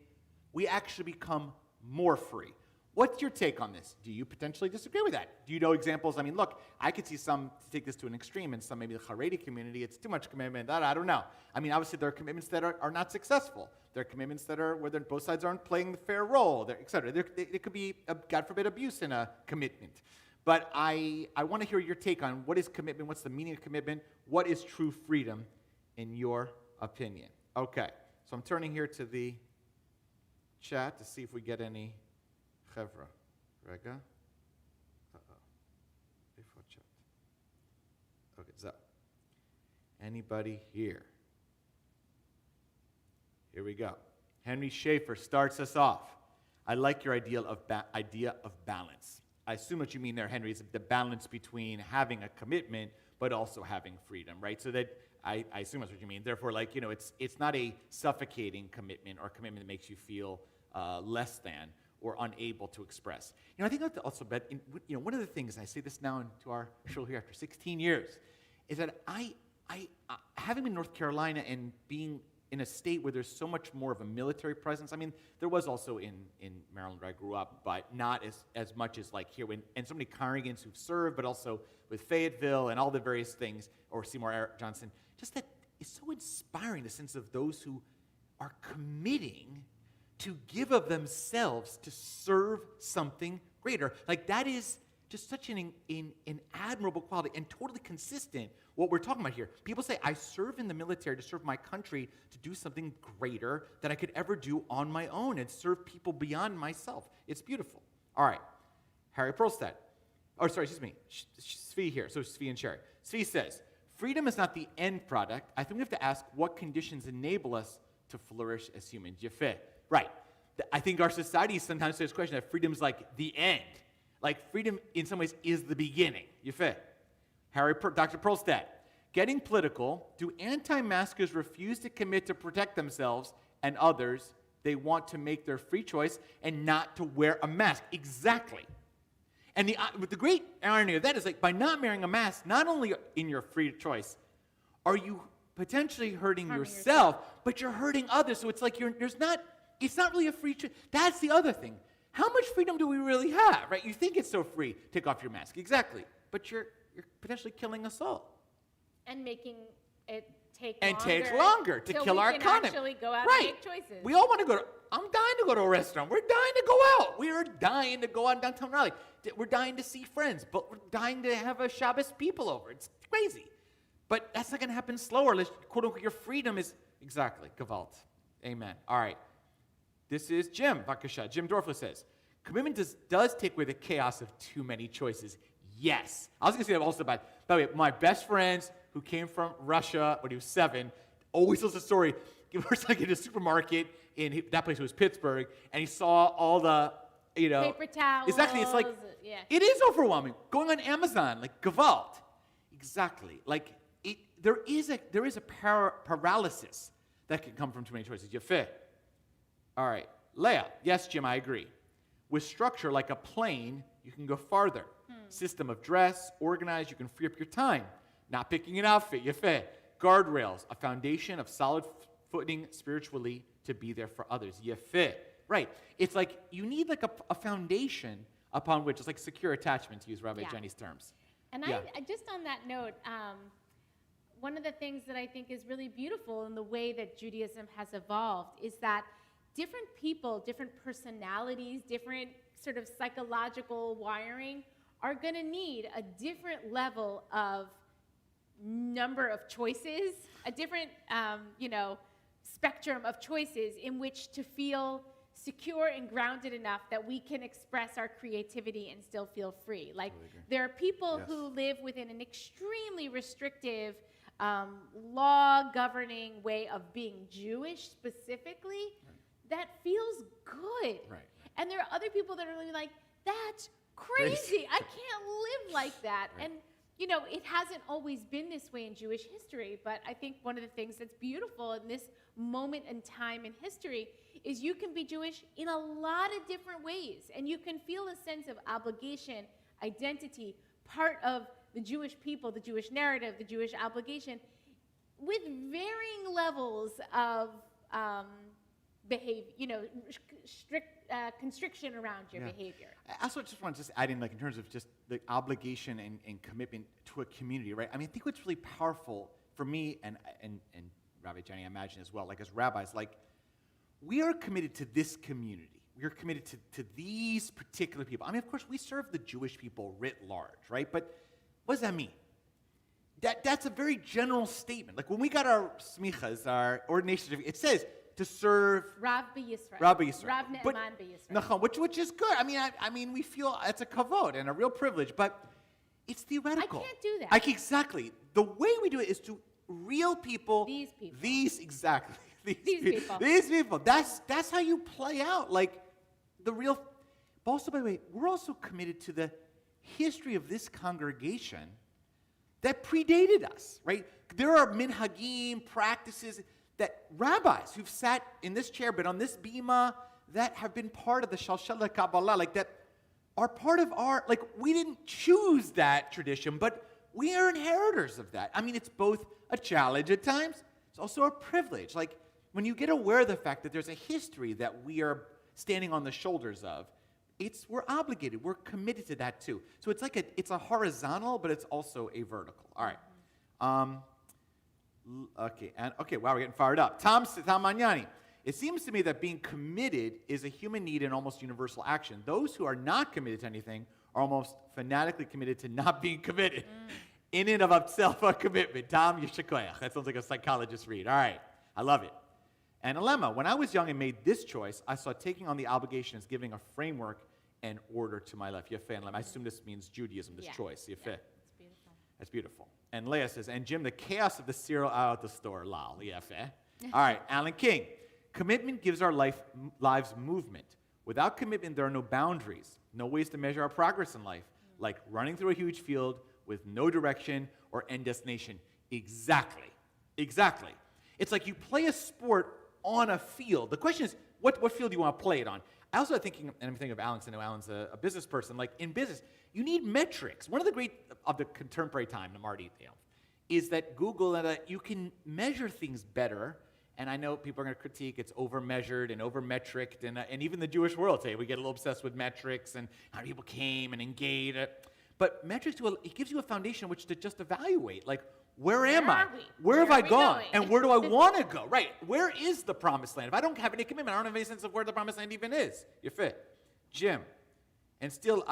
we actually become more free. What's your take on this? Do you potentially disagree with that? Do you know examples? Look, I could see some take this to an extreme, and some, maybe the Haredi community, it's too much commitment. I don't know. Obviously, there are commitments that are not successful. There are commitments that are where both sides aren't playing the fair role, et cetera. There could be, God forbid, abuse in a commitment. But I want to hear your take on what is commitment, what's the meaning of commitment, what is true freedom in your opinion. Okay, so I'm turning here to the chat to see if we get any Chevra. Rega. Before chat. Okay, so anybody here? Here we go. Henry Schaefer starts us off. I like your idea of balance. I assume what you mean there, Henry, is the balance between having a commitment but also having freedom, right? So that I assume that's what you mean. Therefore, it's not a suffocating commitment or a commitment that makes you feel less than or unable to express. I think also, Beth, one of the things, I say this now to our show here after 16 years, is that I having been in North Carolina and being in a state where there's so much more of a military presence. There was also in Maryland where I grew up, but not as much as like here. And so many congregants who've served, but also with Fayetteville and all the various things, or Seymour Johnson. Just that it's so inspiring, the sense of those who are committing to give of themselves to serve something greater. Like, that is just such an admirable quality and totally consistent what we're talking about here. People say, I serve in the military to serve my country, to do something greater than I could ever do on my own and serve people beyond myself. It's beautiful. All right. Harry Perlstead. Svi here. So Svi and Sherry. Svi says, freedom is not the end product. I think we have to ask what conditions enable us to flourish as humans. Yefeh. Right. I think our society sometimes says this question that freedom is like the end. Like, freedom in some ways is the beginning. Yefeh. Dr. Perlstead. Getting political, do anti-maskers refuse to commit to protect themselves and others? They want to make their free choice and not to wear a mask. Exactly. And the great irony of that is, like, by not wearing a mask, not only in your free choice, are you potentially hurting yourself, but you're hurting others. So it's like it's not really a free choice. That's the other thing. How much freedom do we really have, right? You think it's so free. Take off your mask. Exactly. But you're potentially killing us all. And making it take longer to kill our economy. Actually go out and make choices. We all want to go I'm dying to go to a restaurant. We're dying to go out. We are dying to go out downtown Raleigh. We're dying to see friends, but we're dying to have a Shabbos people over. It's crazy. But that's not going to happen slower. Quote unquote, your freedom is exactly Gewalt. Amen. All right. This is Jim. Vakasha. Jim Dorfler says, commitment does take away the chaos of too many choices. Yes. I was going to say that also by the way, my best friends who came from Russia when he was 7 always tells the story. He was like in a supermarket that place was Pittsburgh, and he saw all the, Paper towels. Exactly. It's like, yeah. It is overwhelming. Going on Amazon, like Gewalt. Exactly. Like, there is a paralysis that can come from too many choices. Yafeh. All right. Leah. Yes, Jim, I agree. With structure like a plane, you can go farther. System of dress, organized, you can free up your time. Not picking an outfit. Yafeh. Guardrails. A foundation of solid footing spiritually to be there for others. Yafeh. Right. It's like you need like a foundation upon which, it's like secure attachment, to use Rabbi Jenny's terms. And I just on that note, one of the things that I think is really beautiful in the way that Judaism has evolved is that different people, different personalities, different sort of psychological wiring are going to need a different level of number of choices, a different, spectrum of choices in which to feel secure and grounded enough that we can express our creativity and still feel free. Like, there are people who live within an extremely restrictive, law-governing way of being Jewish specifically that feels good. Right. And there are other people that are really like, that's crazy. I can't live like that. Right. And, it hasn't always been this way in Jewish history, but I think one of the things that's beautiful in this moment in time in history is you can be Jewish in a lot of different ways, and you can feel a sense of obligation, identity, part of the Jewish people, the Jewish narrative, the Jewish obligation, with varying levels of behavior, strict constriction around your behavior. I also just want to add in, like, in terms of just the obligation and commitment to a community, right? I mean, I think what's really powerful for me and Rabbi Jenny, I imagine as well, like as rabbis, like, we are committed to this community. We are committed to these particular people. I mean, of course, we serve the Jewish people writ large, right? But what does that mean? That's a very general statement. Like, when we got our smichas, our ordination certificate, it says to serve Rav b'Yisrael. Rav b'Yisrael. Rav Ne'eman b'Yisrael. Nachon, which is good. I mean, we feel it's a kavod and a real privilege, but it's theoretical. I can't do that. Exactly. The way we do it is to real people. These people. Exactly. These people. These people. That's how you play out, like, the real. But also, by the way, we're also committed to the history of this congregation that predated us, right? There are minhagim, practices that rabbis who've sat in this chair, but on this bima, that have been part of the Shalshala Kabbalah, like, that are part of our, like, we didn't choose that tradition, but we are inheritors of that. I mean, it's both a challenge at times, it's also a privilege. Like, when you get aware of the fact that there's a history that we are standing on the shoulders of, we're obligated, we're committed to that too. So it's like it's a horizontal, but it's also a vertical. All right. Okay, wow, we're getting fired up. Tom Magnani. It seems to me that being committed is a human need and almost universal action. Those who are not committed to anything are almost fanatically committed to not being committed. In and of itself, a commitment. Tom Yeshikoyach. That sounds like a psychologist read. All right, I love it. And Alema, when I was young and made this choice, I saw taking on the obligation as giving a framework and order to my life. Yefeh and Alema. I assume this means Judaism, this choice. Yefeh. Yeah, it's beautiful. That's beautiful. And Leah says, and Jim, the chaos of the cereal out at the store. Lol. Yefeh. All right, Alan King. Commitment gives our lives movement. Without commitment, there are no boundaries, no ways to measure our progress in life, like running through a huge field with no direction or end destination. Exactly. It's like you play a sport on a field. The question is, what field do you want to play it on? I also I'm thinking of Alex. I know Alan's a business person. Like, in business, you need metrics. One of the great of the contemporary time, Marty, is that Google and you can measure things better. And I know people are going to critique it's over-measured and over-metriced, and even the Jewish world today, we get a little obsessed with metrics and how people came and engaged. But metrics, it gives you a foundation which to just evaluate, like, where am I? Where have I gone? Going? And where do I want to go? Right. Where is the promised land? If I don't have any commitment, I don't have any sense of where the promised land even is. You're fit. Jim. And still,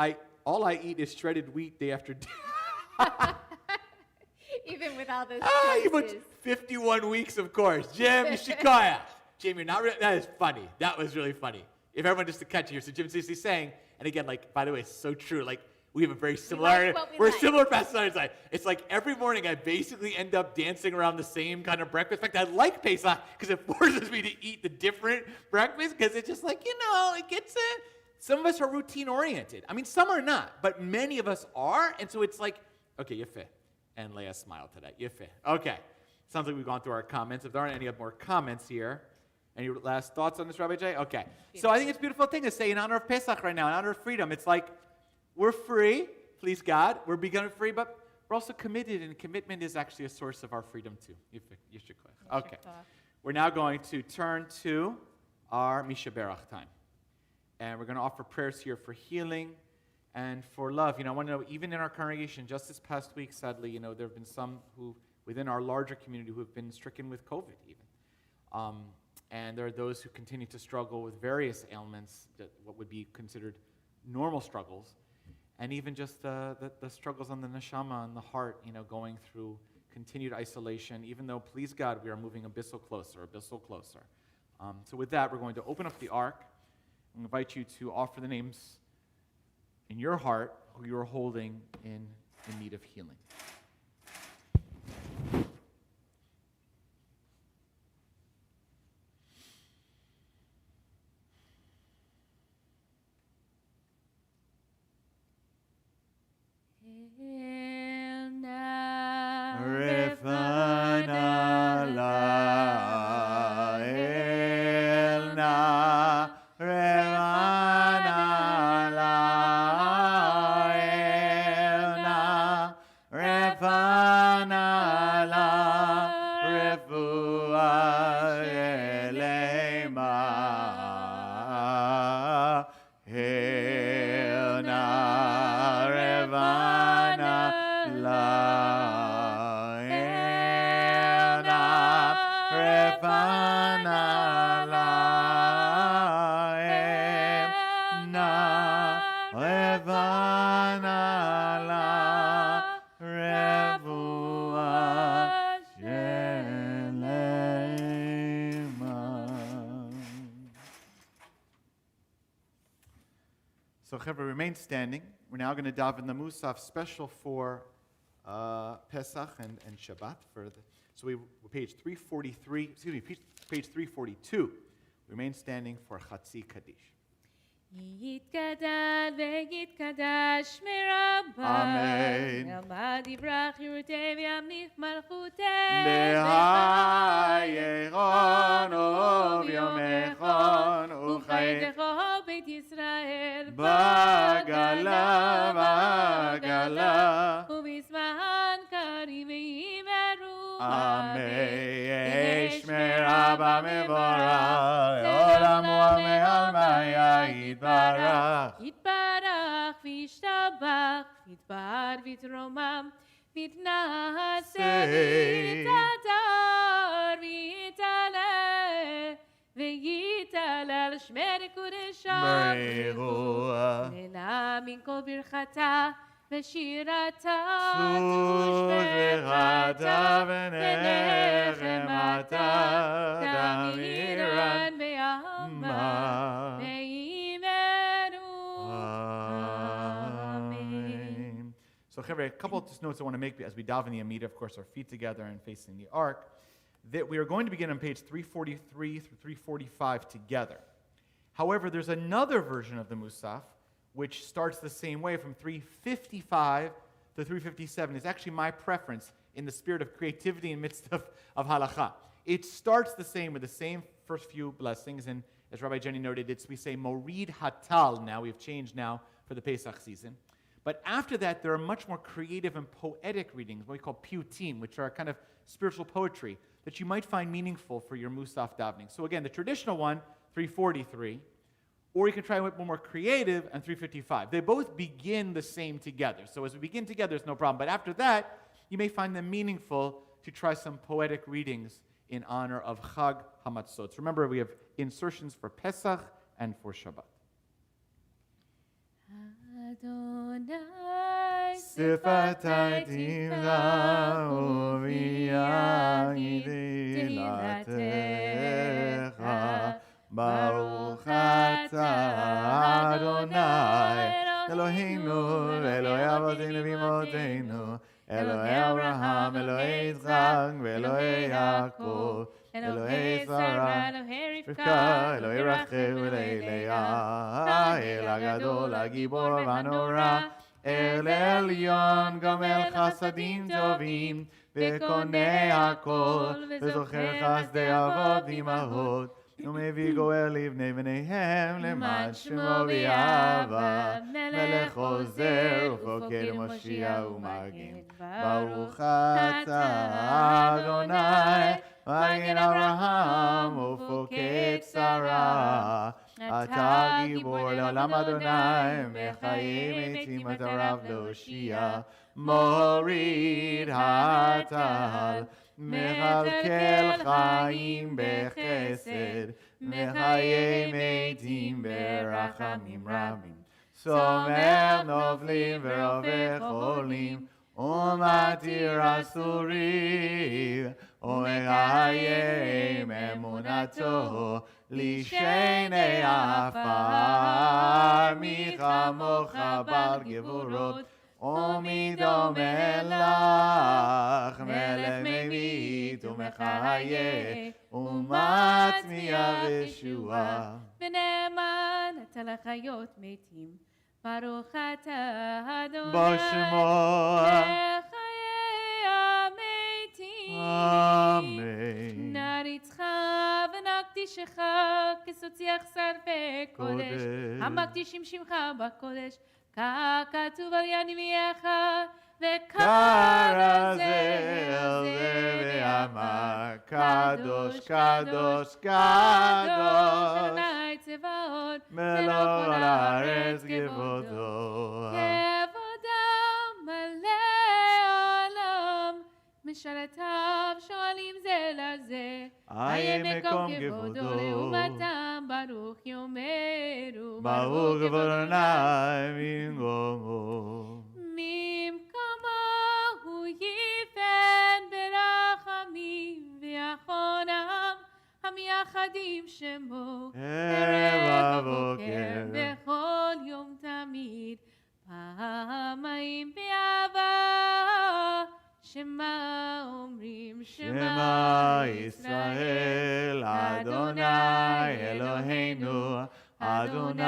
all I eat is shredded wheat day after day. Even with all those You put choices. 51 weeks, of course. Jim, Yishikoya. Jim, you're not that is funny. That was really funny. If everyone just to catch you here. So Jim's basically saying, and again, like, by the way, it's so true. Like, we have a very similar, we're similar past Sunday. It's like every morning I basically end up dancing around the same kind of breakfast. In fact, I like Pesach because it forces me to eat the different breakfast because it's just like, it gets it. Some of us are routine oriented. I mean, some are not, but many of us are. And so it's like, okay, Yefeh. And Leah smiled today. Yefeh. Okay. Sounds like we've gone through our comments. If there aren't any more comments here, any last thoughts on this, Rabbi Jay? Okay. So I think it's a beautiful thing to say in honor of Pesach right now, in honor of freedom. It's like, we're free, please God. We're beginning free, but we're also committed, and commitment is actually a source of our freedom too. Okay. We're now going to turn to our Misha Berach time. And we're going to offer prayers here for healing and for love. I want to know, even in our congregation, just this past week, sadly, there have been some who, within our larger community, who have been stricken with COVID even. And there are those who continue to struggle with various ailments, what would be considered normal struggles. And even just the struggles on the neshama and the heart, going through continued isolation, even though, please God, we are moving a bit closer. So with that, we're going to open up the ark and invite you to offer the names in your heart who you are holding in need of healing. So, Chevra, remain standing. We're now going to daven the Musaf special for Pesach and Shabbat. So we're page 343, page 342. Remain standing for Chatzi Kaddish. יתגדל ויתקדש מרבה. אמן. ילמד יברח יורתי וימליך מלכותי. בהיירון וביומכון וחי לכו בית ישראל. בגלה ובזמן קריב וימרו. אמן. ישמר אבא מבורך לעולם ועלמיה יתברך. יתברך וישתבח ויתפאר ויתרומם ויתנשא ויתהדר ויתעלה ויתהלל שמי קודשו לילה מן כל ברכתה ושירתה ושבחתה ונחמתה תמירן בעלמה ואימנו. Amen. So, Chevre, a couple of just notes I want to make as we daven the Amida, of course, our feet together and facing the ark, that we are going to begin on page 343 through 345 together. However, there's another version of the Musaf which starts the same way from 355 to 357. It's actually my preference in the spirit of creativity in the midst of halakha. It starts the same with the same first few blessings, and as Rabbi Jenny noted, we say Morid Hatal now. We've changed now for the Pesach season. But after that, there are much more creative and poetic readings, what we call piyutim, which are kind of spiritual poetry that you might find meaningful for your Musaf davening. So again, the traditional one, 343, or you can try one more creative and 355. They both begin the same together. So as we begin together, it's no problem. But after that, you may find them meaningful to try some poetic readings in honor of Chag HaMatzot. Remember, we have insertions for Pesach and for Shabbat. Adonai Sifatai timna uviyani dilatecha. Baruch atah Adonai Eloheinu Elohei Avotenu v'Imotenu Elohei Abraham Elohei Yitzchak Elohei Yaakov Elohei Sarah Rivka Elohei Rachel Elohei Leah El Hagadol Hagibor והנורא אל עליון גומל חסדים טובים וקונה הכל וזוכר חסדי אבות ואימהות ומביא גואל לבני בניהם למען שמו באהבה מלך עוזר ופוקד מושיע ומגן ברוך אתה אדוני מגן אברהם ופוקד שרה אתה גיבור לעולם אדוני מחיי מתים אתה רב להושיע מוריד הטל מכלכל חיים בחסד מחיי מתים ברחמים רבים סומך נופלים ורופא חולים ומתיר אסורים ומקיים אמונתו לשני עפר מי כמוך בעל גבורות ומי דומה לך מלך ממית ומחיה ומצמיח ישועה ונאמן אתה לחיות מתים ברוך אתה אדוני בשמו לחיי המתים אמן נריצך ונקדישך כסוציח שרפי קודש המקדישים שמך בקודש ככתוב על ינימיך וקרא זה על זה ואמר קדוש קדוש קדוש אדוני צבאות מלך כל הארץ כבודו כבודו מלא עולם משרתיו שואלים זה לזה איה מקום כבודו לעומתם ברוך יאמרו ברוך כבוד אדוני ממקומו ממקומו ייתן ברחמים ויחונם המייחדים שמו ערב ובוקר בכל יום תמיד פעמיים באהבה שמה אומרים שמע ישראל אדוני אלוהינו אדוני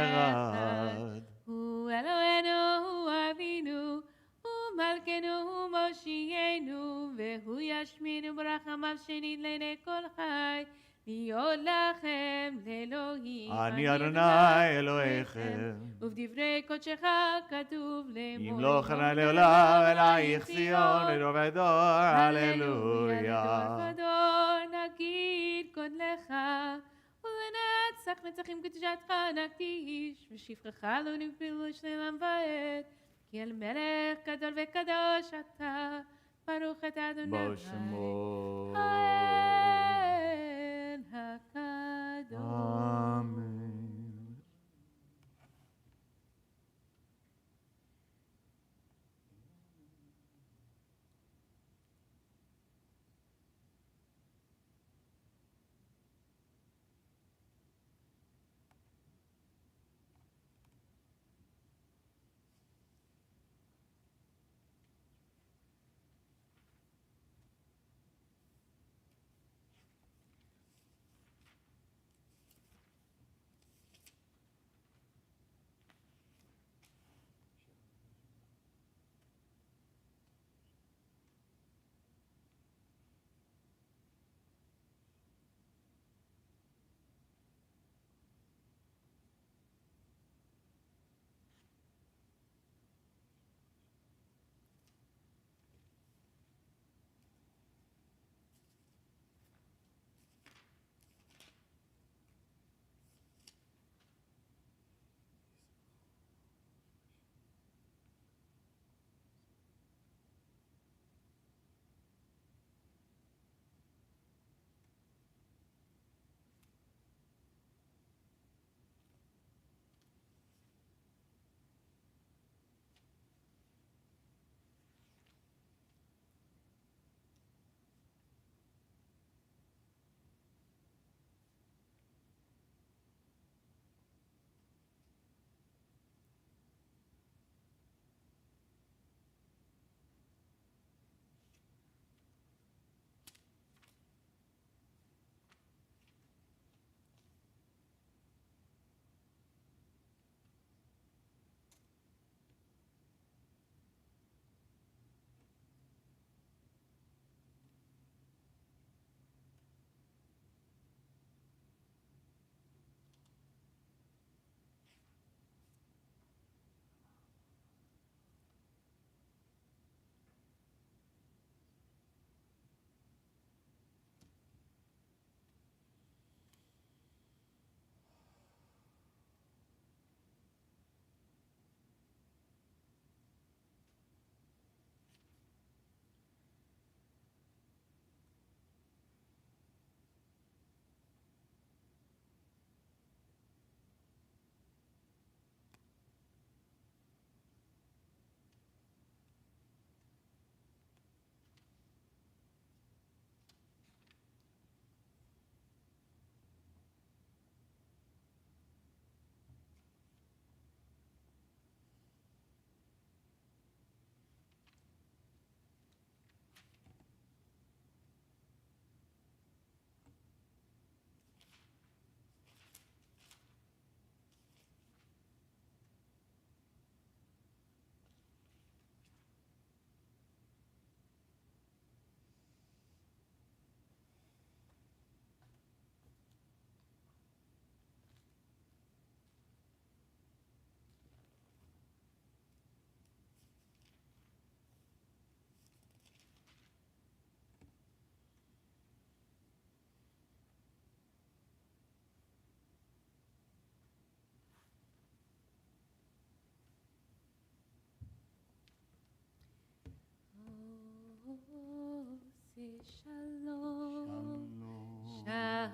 אחד הוא אלוהינו הוא אבינו הוא מלכנו הוא מושיענו והוא ישמינו ברחמיו שנית לעיני כל חי להיות לכם לאלוהים אני אדוני אלוהיכם ובדברי קודשך כתוב לאמור ימלוך עלי לעולם אלייך ציון לדור ודור הללויה לדור ודור נגיד קודלך ולנצח נצחים קדושתך נקדיש ושפחך לא נגבילו שלם ועד כי אל מלך גדול וקדוש אתה ברוך את אדוני בשמו האל הקדוש אמן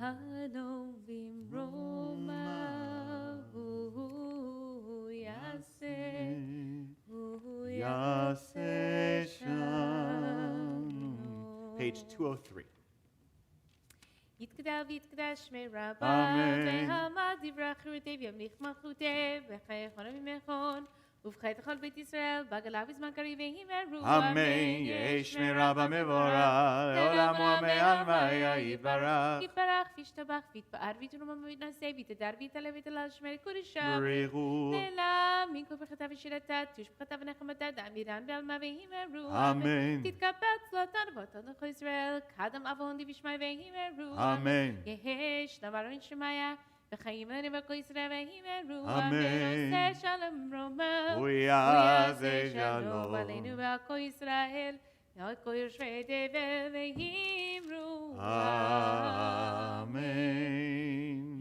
שלום במרומה הוא יעשה Page 203. יתגדל ויתקדש מרבה אמן. והעמד דברי חירותי וימליך מלכותי וחייכון ומכון ובחית לכל בית ישראל בגלה בזמן קריב והימרו אמן. יהי שמירה במבורך לעולם ועמי עלמיה יתברך. יתברך וישתבח ויתפאר ויתרומם ויתנשא ויתהדר ויתעלה ויתהלל שמי קודשה בריחו. נעלם מן כל ברכתה ושירתה תוש ברכתה ונחמתה דאמירן בעלמה והימרו אמן. תתקבץ צלותן ואותות לכל ישראל קדם אבון די ושמי והימרו אמן. יהי שלום ארון שמיה וחיים עלינו בכל ישראל והימרו אמן. עושה שלום רומם הוא יעשה שלום. עלינו ועל כל ישראל ועל כל יושבי תבל והימרו אמן.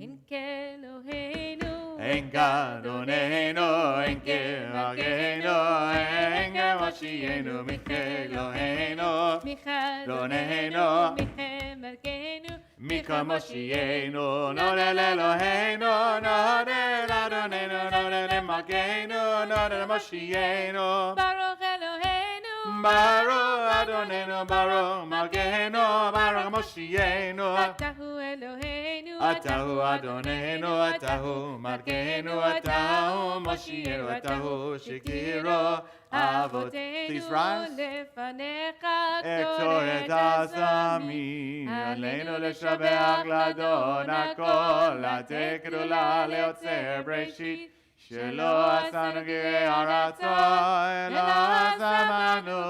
אין כאלוהינו אין כאדוננו, אין כמגנו, אין כמושיענו, מכאלוהינו, מחדוננו מחמלכנו מי כמושיענו, נודה לאלוהינו, נודה לאדוננו, נודה למגנו, נודה למושיענו. ברוך אלוהינו ברוך אדוננו, ברוך מלכנו, ברוך מושיענו. אתה הוא אלוהינו אתה הוא אדוננו, אתה הוא מלכנו, אתה הוא מושיענו, אתה הוא שגירו אבותינו rise. לפניך קטורת הזמין, עלינו לשבח לאדון הכל, לתת גדולה ליוצר בראשית, שלא עשנו גרי ארצו, אלא עשמנו,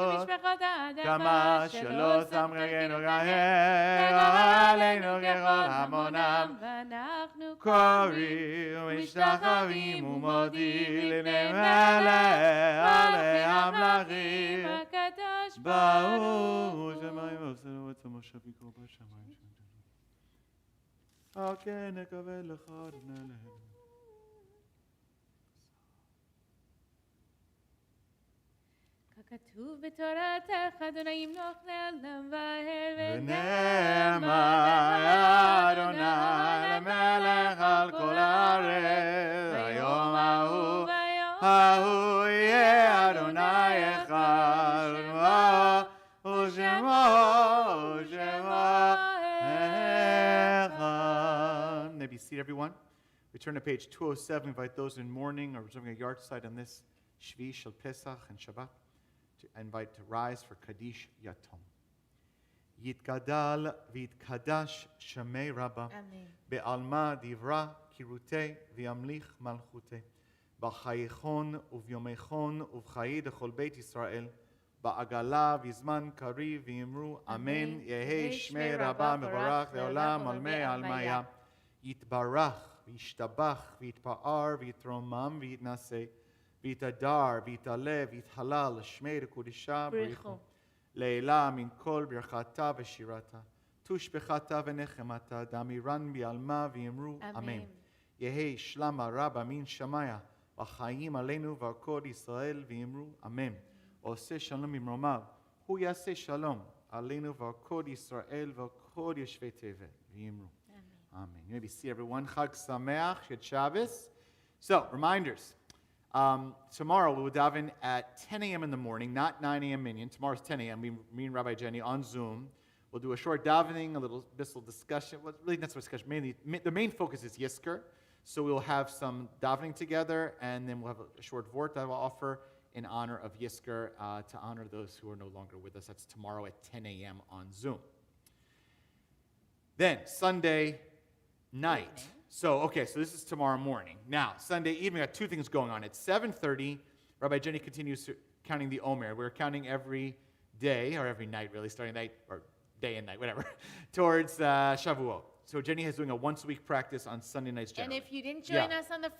כמה שלא שם רגנו גהר, עלינו ככל המונם, ואנחנו קוראים ומשתחווים ומודים לפני מלך עלי המלכים. הקדוש ברוך שמיים ועושנו את משה ביקרו בשמיים. כן נקווה לך אדוני אלוהינו. ככתוב בתורתך אדוני ימלוך לעולם ועד ונאמר אדוני למלך על כל הארץ, היום ההוא יהיה אדוני אחד, ושמו אחד. Maybe seat everyone. We turn to page 207. Invite those in mourning or observing a yard site on this Shvi Shel Pesach and Shabbat to invite to rise for Kaddish Yatom. יתגדל ויתקדש שמי רבה, אמן. בעלמא דברה קירותי וימליך מלכותי, בחייכון וביומייכון ובחיי לכל בית ישראל, בעגלה בזמן קריב ויאמרו אמן. יהי שמי רבה מבורך לעולם עלמי עלמיה. יתברך וישתבח ויתפאר ויתרומם ויתנשא ויתהדר ויתעלה ויתהלל שמי לקודשה בריחו. לעילה מן כל ברכתה ושירתה, תושבחתה ונחמתה, דאמירן בעלמה ויאמרו אמן. יהי שלמה רבה מן שמיה, בחיים עלינו ועל כל ישראל ויאמרו אמן. עושה שלום במרומיו, הוא יעשה שלום עלינו ועל כל ישראל ועל כל יושבי תבל ויאמרו amen. You maybe see everyone. Chag Sameach, Shed Shabbos. So, reminders. Tomorrow we will daven at 10 a.m. in the morning, not 9 a.m. minyan. Tomorrow's 10 a.m. Me and Rabbi Jenny on Zoom. We'll do a short davening, a little discussion. Well, really not so much discussion. Mainly, the main focus is Yisker. So we'll have some davening together, and then we'll have a short vort that I will offer in honor of Yisker to honor those who are no longer with us. That's tomorrow at 10 a.m. on Zoom. Then, Sunday night. So this is tomorrow morning. Now, Sunday evening, we got two things going on. At 7:30, Rabbi Jenny continues counting the Omer. We're counting every day, or every night, really, starting night, or day and night, whatever, towards Shavuot. So Jenny is doing a once-a-week practice on Sunday nights generally. And if you didn't join us on the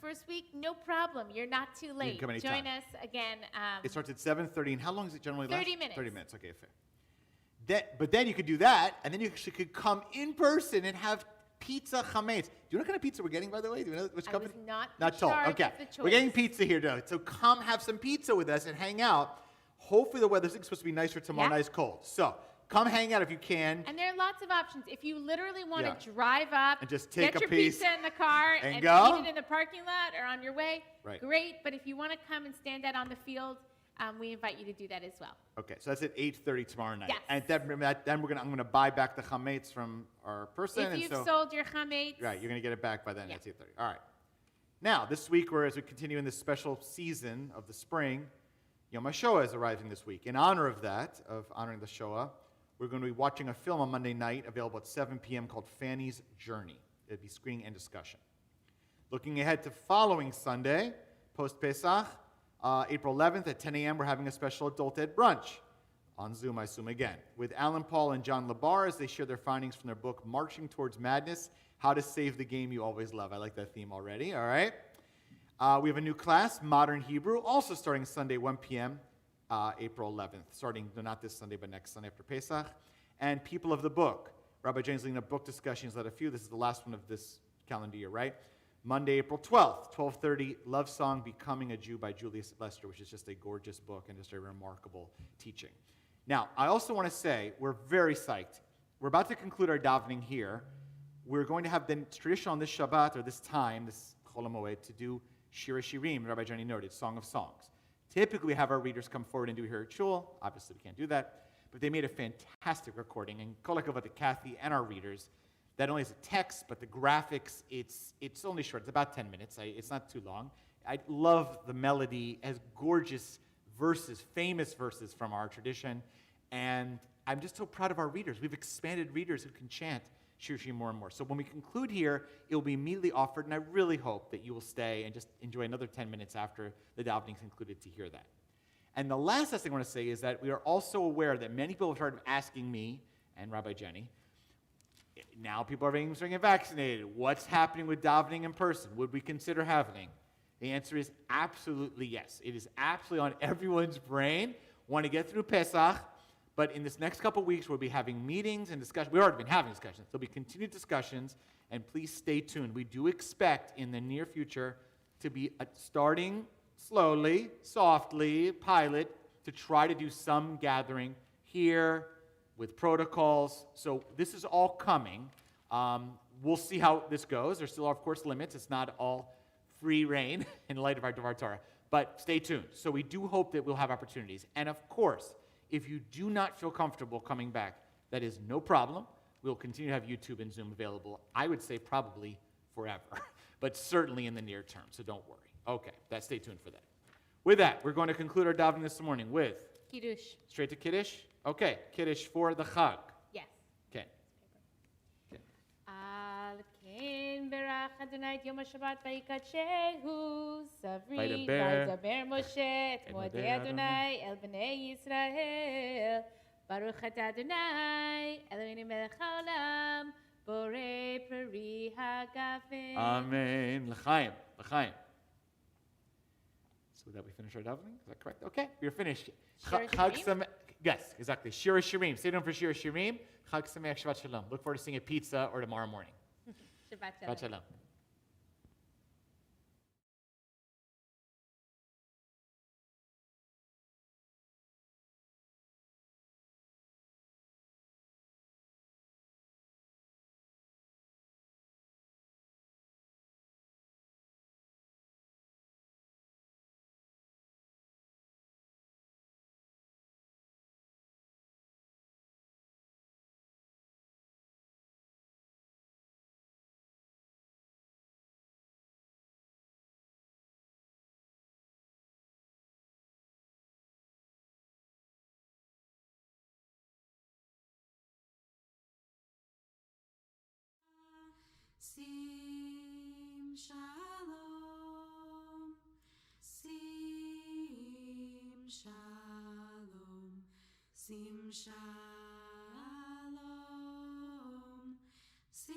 first week, no problem. You're not too late. You can come anytime. Join us again. It starts at 7:30, and how long does it generally last? 30 minutes. 30 minutes, okay, fair. But then you could do that, and then you actually could come in person and have pizza chametz. Do you know what kind of pizza we're getting, by the way? Do you know which company? I was Not told. Okay. We're getting pizza here, though. So come have some pizza with us and hang out. Hopefully the weather's supposed to be nicer tomorrow. Nice cold. So come hang out if you can. And there are lots of options. If you literally want Yeah. to drive up And just take get a your piece pizza in the car and and go? eat it in the parking lot or on your way, Right. great. But if you want to come and stand out on the field, we invite you to do that as well. Okay, so that's at 8:30 tomorrow night. Yes. And then, I'm going to buy back the chametz from our person. If and you've so, sold your chametz, right, you're going to get it back by then. Yeah. That's 8:30. All right. Now, this week, as we continue in this special season of the spring, Yom HaShoah is arriving this week. In honor of that, of honoring the Shoah, we're going to be watching a film on Monday night available at 7 p.m. called Fanny's Journey. It'll be screening and discussion. Looking ahead to following Sunday, post-Pesach, April 11th at 10 a.m., we're having a special adult ed brunch on Zoom, I assume again, with Alan Paul and John Labar as they share their findings from their book, Marching Towards Madness, How to Save the Game You Always Love. I like that theme already, all right? We have a new class, Modern Hebrew, also starting Sunday, 1 p.m., April 11th, starting not this Sunday, but next Sunday after Pesach. And People of the Book. Rabbi James leading a book discussion. He's led a few. This is the last one of this calendar year, right? Monday, April 12th, 12:30, Love Song, Becoming a Jew by Julius Lester, which is just a gorgeous book and just a remarkable teaching. Now, I also want to say we're very psyched. We're about to conclude our davening here. We're going to have the tradition on this Shabbat, or this time, this Chol HaMoed, to do Shir HaShirim, Rabbi Johnny noted, Song of Songs. Typically, we have our readers come forward and do here at Shul. Obviously, we can't do that. But they made a fantastic recording, and kol hakavod to Kathy and our readers. That only has a text, but the graphics, it's only short. It's about 10 minutes. It's not too long. I love the melody. It has gorgeous verses, famous verses from our tradition. And I'm just so proud of our readers. We've expanded readers who can chant Shir Shirim more and more. So when we conclude here, it will be immediately offered, and I really hope that you will stay and just enjoy another 10 minutes after the davening is concluded to hear that. And the last thing I want to say is that we are also aware that many people have started asking me and Rabbi Jenny, now people are being vaccinated. What's happening with davening in person? Would we consider having? The answer is absolutely yes. It is absolutely on everyone's brain. Want to get through Pesach, but in this next couple weeks, we'll be having meetings and discussions. We've already been having discussions. There'll be continued discussions, and please stay tuned. We do expect in the near future to be starting slowly, softly, pilot, to try to do some gathering here, with protocols. So this is all coming. We'll see how this goes. There still are, of course, limits. It's not all free reign in light of our Torah. But stay tuned. So we do hope that we'll have opportunities. And of course, if you do not feel comfortable coming back, that is no problem. We'll continue to have YouTube and Zoom available, I would say probably forever, but certainly in the near term. So don't worry. Okay, stay tuned for that. With that, we're going to conclude our davening this morning with Kiddush. straight to Kiddush. Okay, Kiddush for the Chag. Yes. Okay. Al ken berach Adonai et Yom HaShabbat vayikadshehu savri Vaydaber. vaydaber Moshe et modei Adonai el bnei Yisrael Baruch atah Adonai Eloheinu melech haolam borei peri hagafen. Amen. L'chaim. L'chaim. So with that, we finish our davening? Is that correct? Okay, we're finished. Shir Chag HaShirim? Sameach. Yes, exactly. Shir HaShirim. Stay tuned for Shir HaShirim. Chag Sameach Shabbat Shalom. Look forward to seeing a pizza or tomorrow morning. Shabbat Shalom. Shabbat Shalom. Sim Shalom, Sim Shalom, Sim Shalom, Sim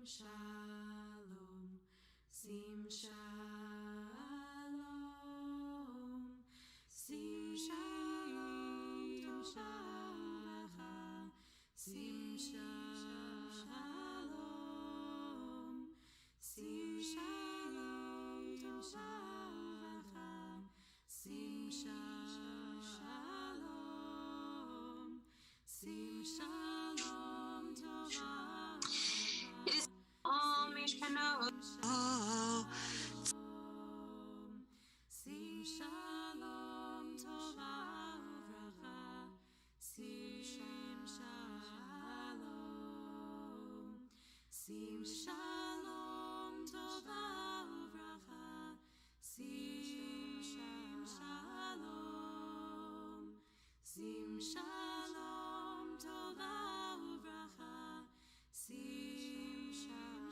Shalom, Sim Shalom, Sim Shalom, Shalom, Sim Shalom, Sim Shalom, Shalom, Sim Shalom, sim shalom tova uvracha, sim shalom, sim shalom tova uvracha, sim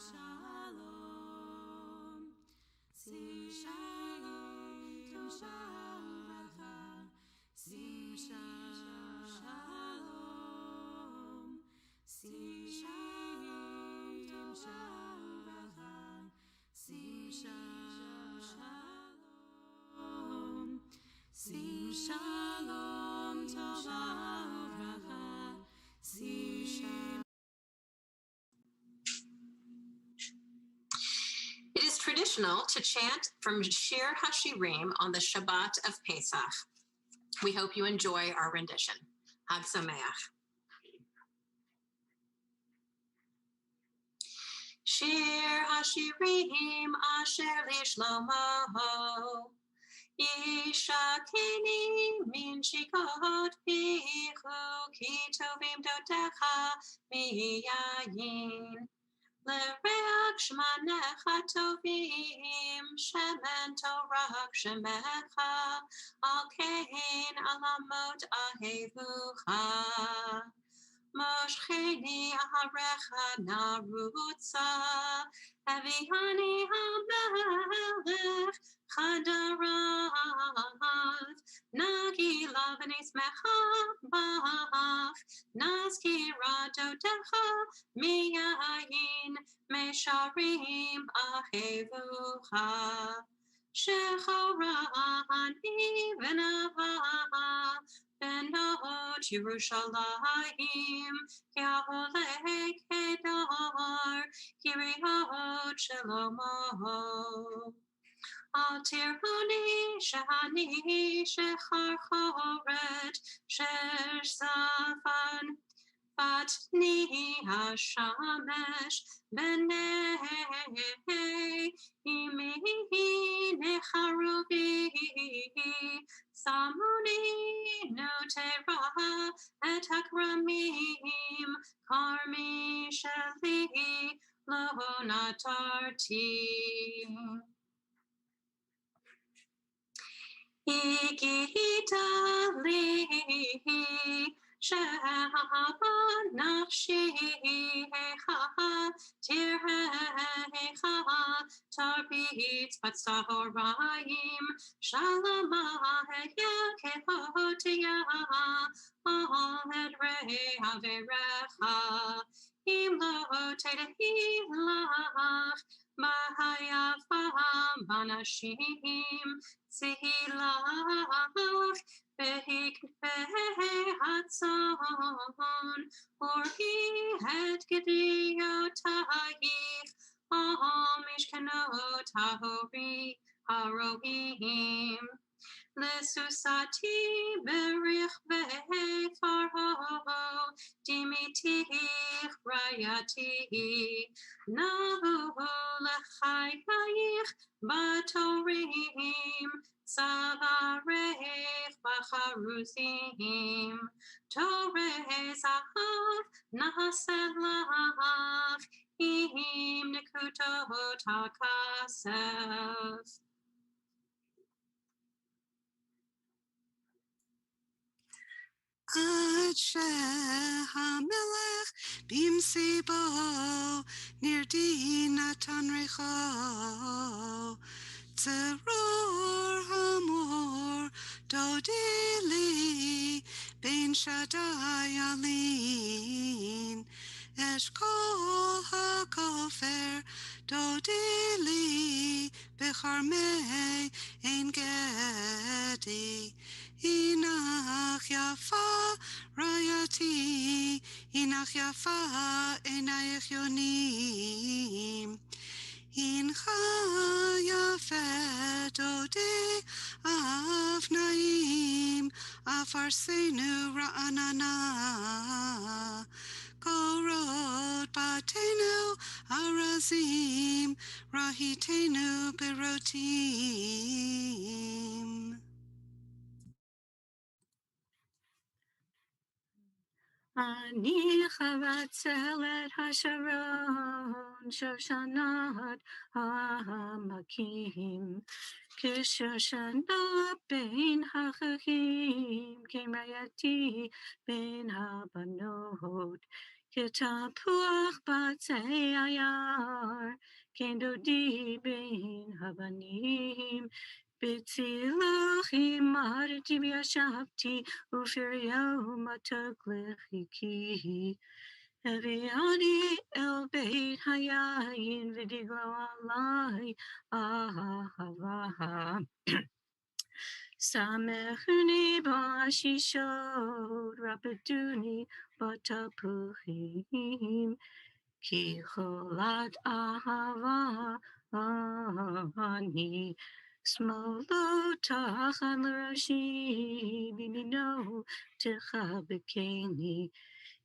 shalom, sim shalom tova uvracha, sim shalom, sim shalom tova uvracha, sim shalom, sim shalom tova uvracha, sim shalom. It is traditional to chant from Shir HaShirim on the Shabbat of Pesach. We hope you enjoy our rendition. Hag Sameach. Shir HaShirim Asher Lishlomo Yishakeni min shikot pichu ki tovim dotecha miyayin. L'reach shmanecha tovim shemen torach shemecha al kein alamot ahevucha. Moshcheni aharecha narutza Eviani hamelech chadarat Nagi lavanis mechabach Naskira dodecha miyayin Mesharim ahevucha Shechorani v'nava Benot Yerushalayim Yaholei Kedar Kiriot Shlomo Al Tirhoni Shani Shechar Choret Shesh Zafan Batni Hashamesh Benei Imi Necharubi Samuni Notera Et Hakramim Karmi Sheli Lo Natarti Igita Li Shehaban Nafshi Hecha Tirhecha Tarbit Batsahorayim Shalamaya Kehotia Ahed Averecha Im Lo Tedehilach Mahayafa Banashim Zilach Behik Behatzon Orhi Het Gidiotayich Mishkanot Harohim Lesusati Berich Befarho Dimitich Rayati Nahu Lechayich Batorim Savarech Bacharuzim Toreh Zahav Nahaselach Im Nekutot HaKasef. Ad shehamelech bimsibo nirdi natan recho tzeror hamor dodili ben shaddai alin eshkol hakofer dodili becharmei ein gedi Inach yafa rayati, inach yafa enayech yonim. Incha yafet ode avnaim, afarsenu ra'anana. Korot batenu arazim, rahitenu berotim. אני חבצלת השרון, שושנת העמקים. כשושנה בין החגים, כמרייתי בין הבנות. כתפוח בצי היער, כן דודי בין הבנים. בצילך עמדתי וישבתי, ופריו מתוק לחיכי. הביאני אל בית היין, ודגלו עלי אהבה. שמחני בשישות, רפדוני בתפוחים, כי חולת אהבה אני. שמאלו תחת לראשי, בימינו תחבקני.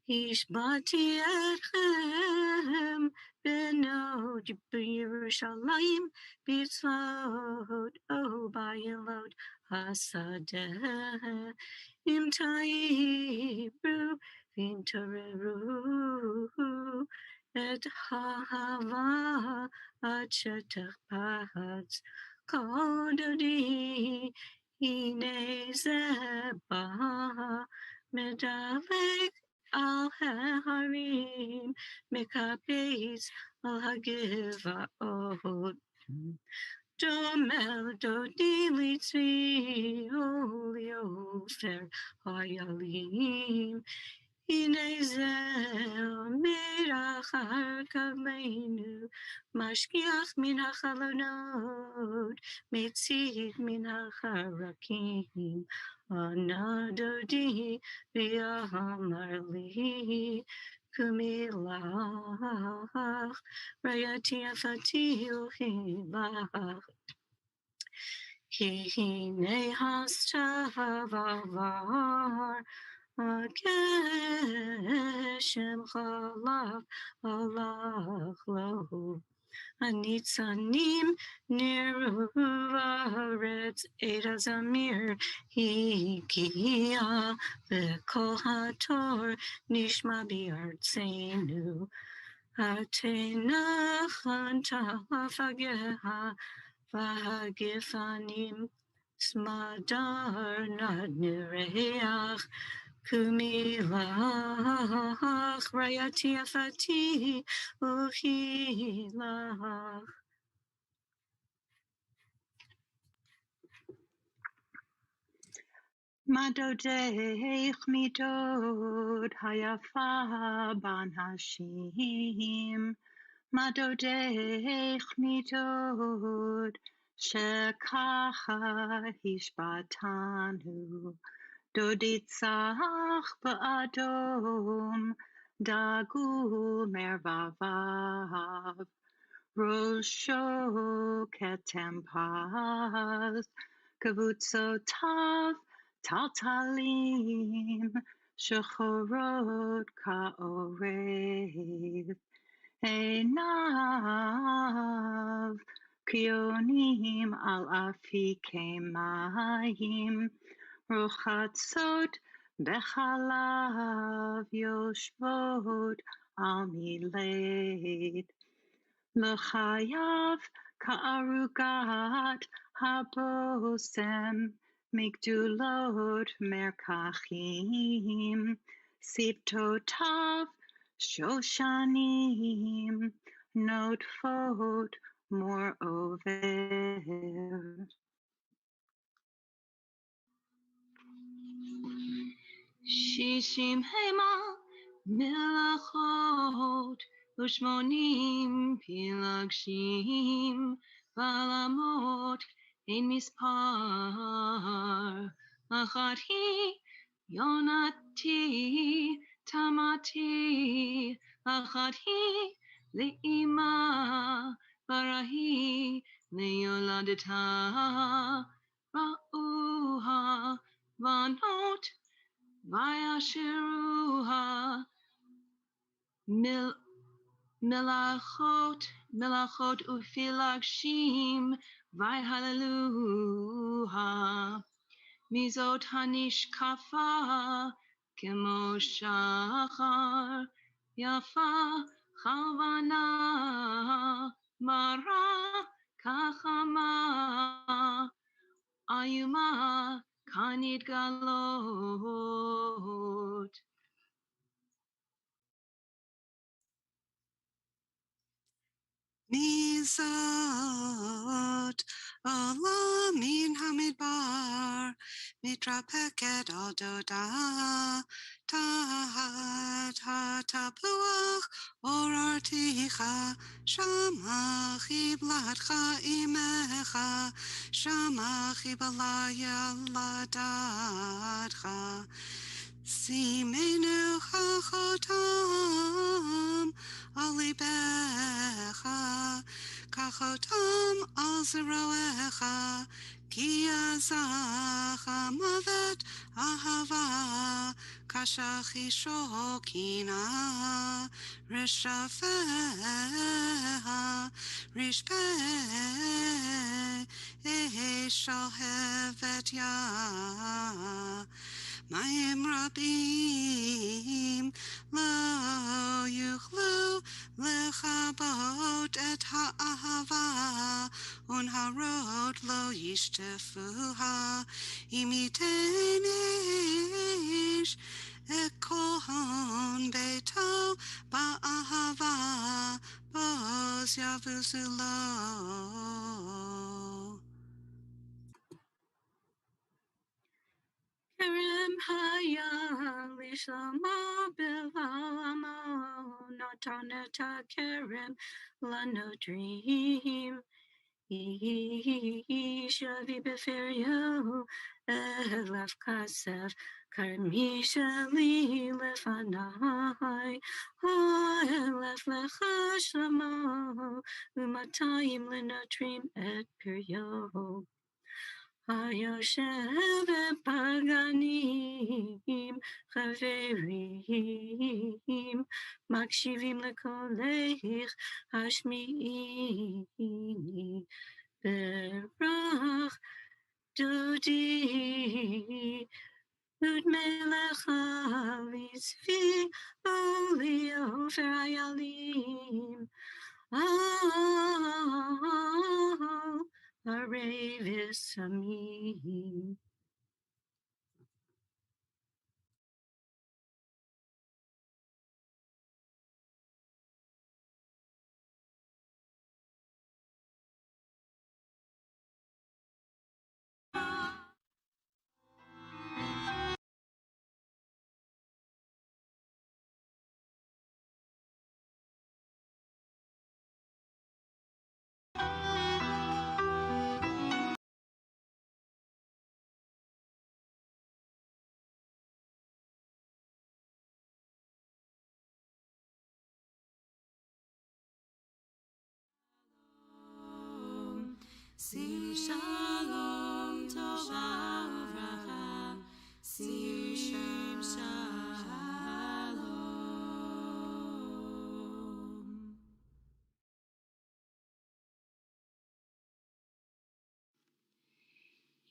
השבעתי אתכם בנות בירושלים, בצבאות ובעילות השדה. אם תעברו ואם תערערו את האהבה עד שתחפץ כל דודי, הנה זה בא מדלג על ההרים, מקבץ על הגבעות. דומה לדודי לצבי וליופר חיילים. הנה זה עומד אחר קווינו, משגיח מן החלונות, מצית מן החרקים. ענה דודי ואמר לי, קומי לך, רעייתי יפתי וכי כי הנה הסתיו עבר, הגשם חלף הלך לו. הניצנים נראו בארץ, עת הזמיר הגיע, וקול התור נשמע בארצנו. התנ"ך תפגע והגפנים סמדר נתנו ריח. קומי לך, רעייתי יפתי וכי לך. מה דודך מדוד היפה בנשים? מה דודך מדוד שככה השבעתנו? דודי צח באדום, דגול מרבביו, ראשו כתם פז, קבוצותיו טלטלים, שחורות כעורב, עיניו כיונים על אפיקי מים, רוחצות בחלב יושבות על מילד. לחייו כערוגת הבושם, מגדולות מרקחים, שפתותיו שושנים, נוטפות מור עובר. שישים המה מלאכות ושמונים פילגשים, בעלמות אין מספר. אחת היא יונתי תמתי, אחת היא לאמא, ברהי ליולדתה. ראו הבנות וישרוה מלאכות ופילגשים ויהללוה. מזאת הנשקפה כמו שחר יפה חבנה מרה כחמה איומה כאן התגלות. Nizot Allah min hamidbar mitrapeket al doda tahat hatapuach orarticha shamach iblatcha imecha shamach ibalaya ladadcha Simenu chachotam alibecha kachotam al zeroecha ki azacha mavet ahava kashachi shokina reshafeha rishpe shalhevet ya Mayim Rabim Lo Yuchlu Lechabot Et Ha'ahava Unharot Lo Yishtefuha Imitenish Ekol Beito Ba'ahava Boz Yavuzulo Kerem haya lishama bilamo nataneta kerem lano dream. Shavi beferio elaf kasef karmisha li lefanai elaf lecha shlamo umatayim lenatrim et perio. Hayoshev paganim chaverim makshivim lekolech hashmi'ini berach dodi ud melech ha'litzvi oli ofer hayalim Arevis Samim. Si Shalom Tova Uvracha Si Shalom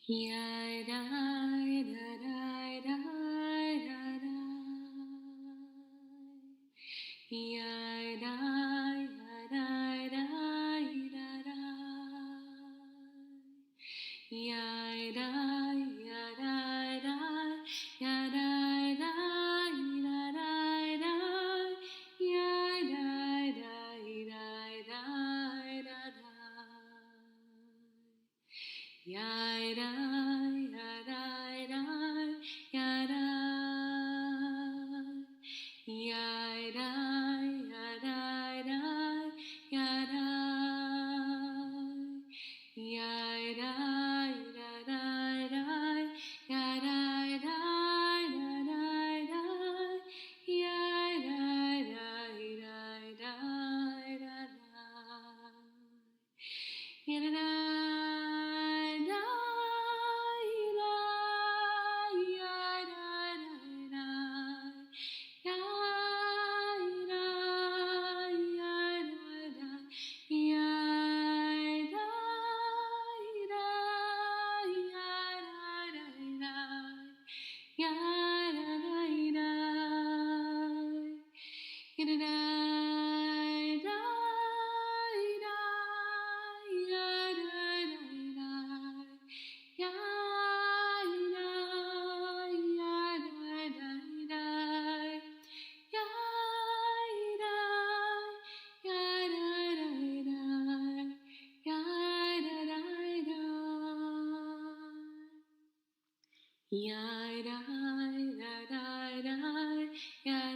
Yada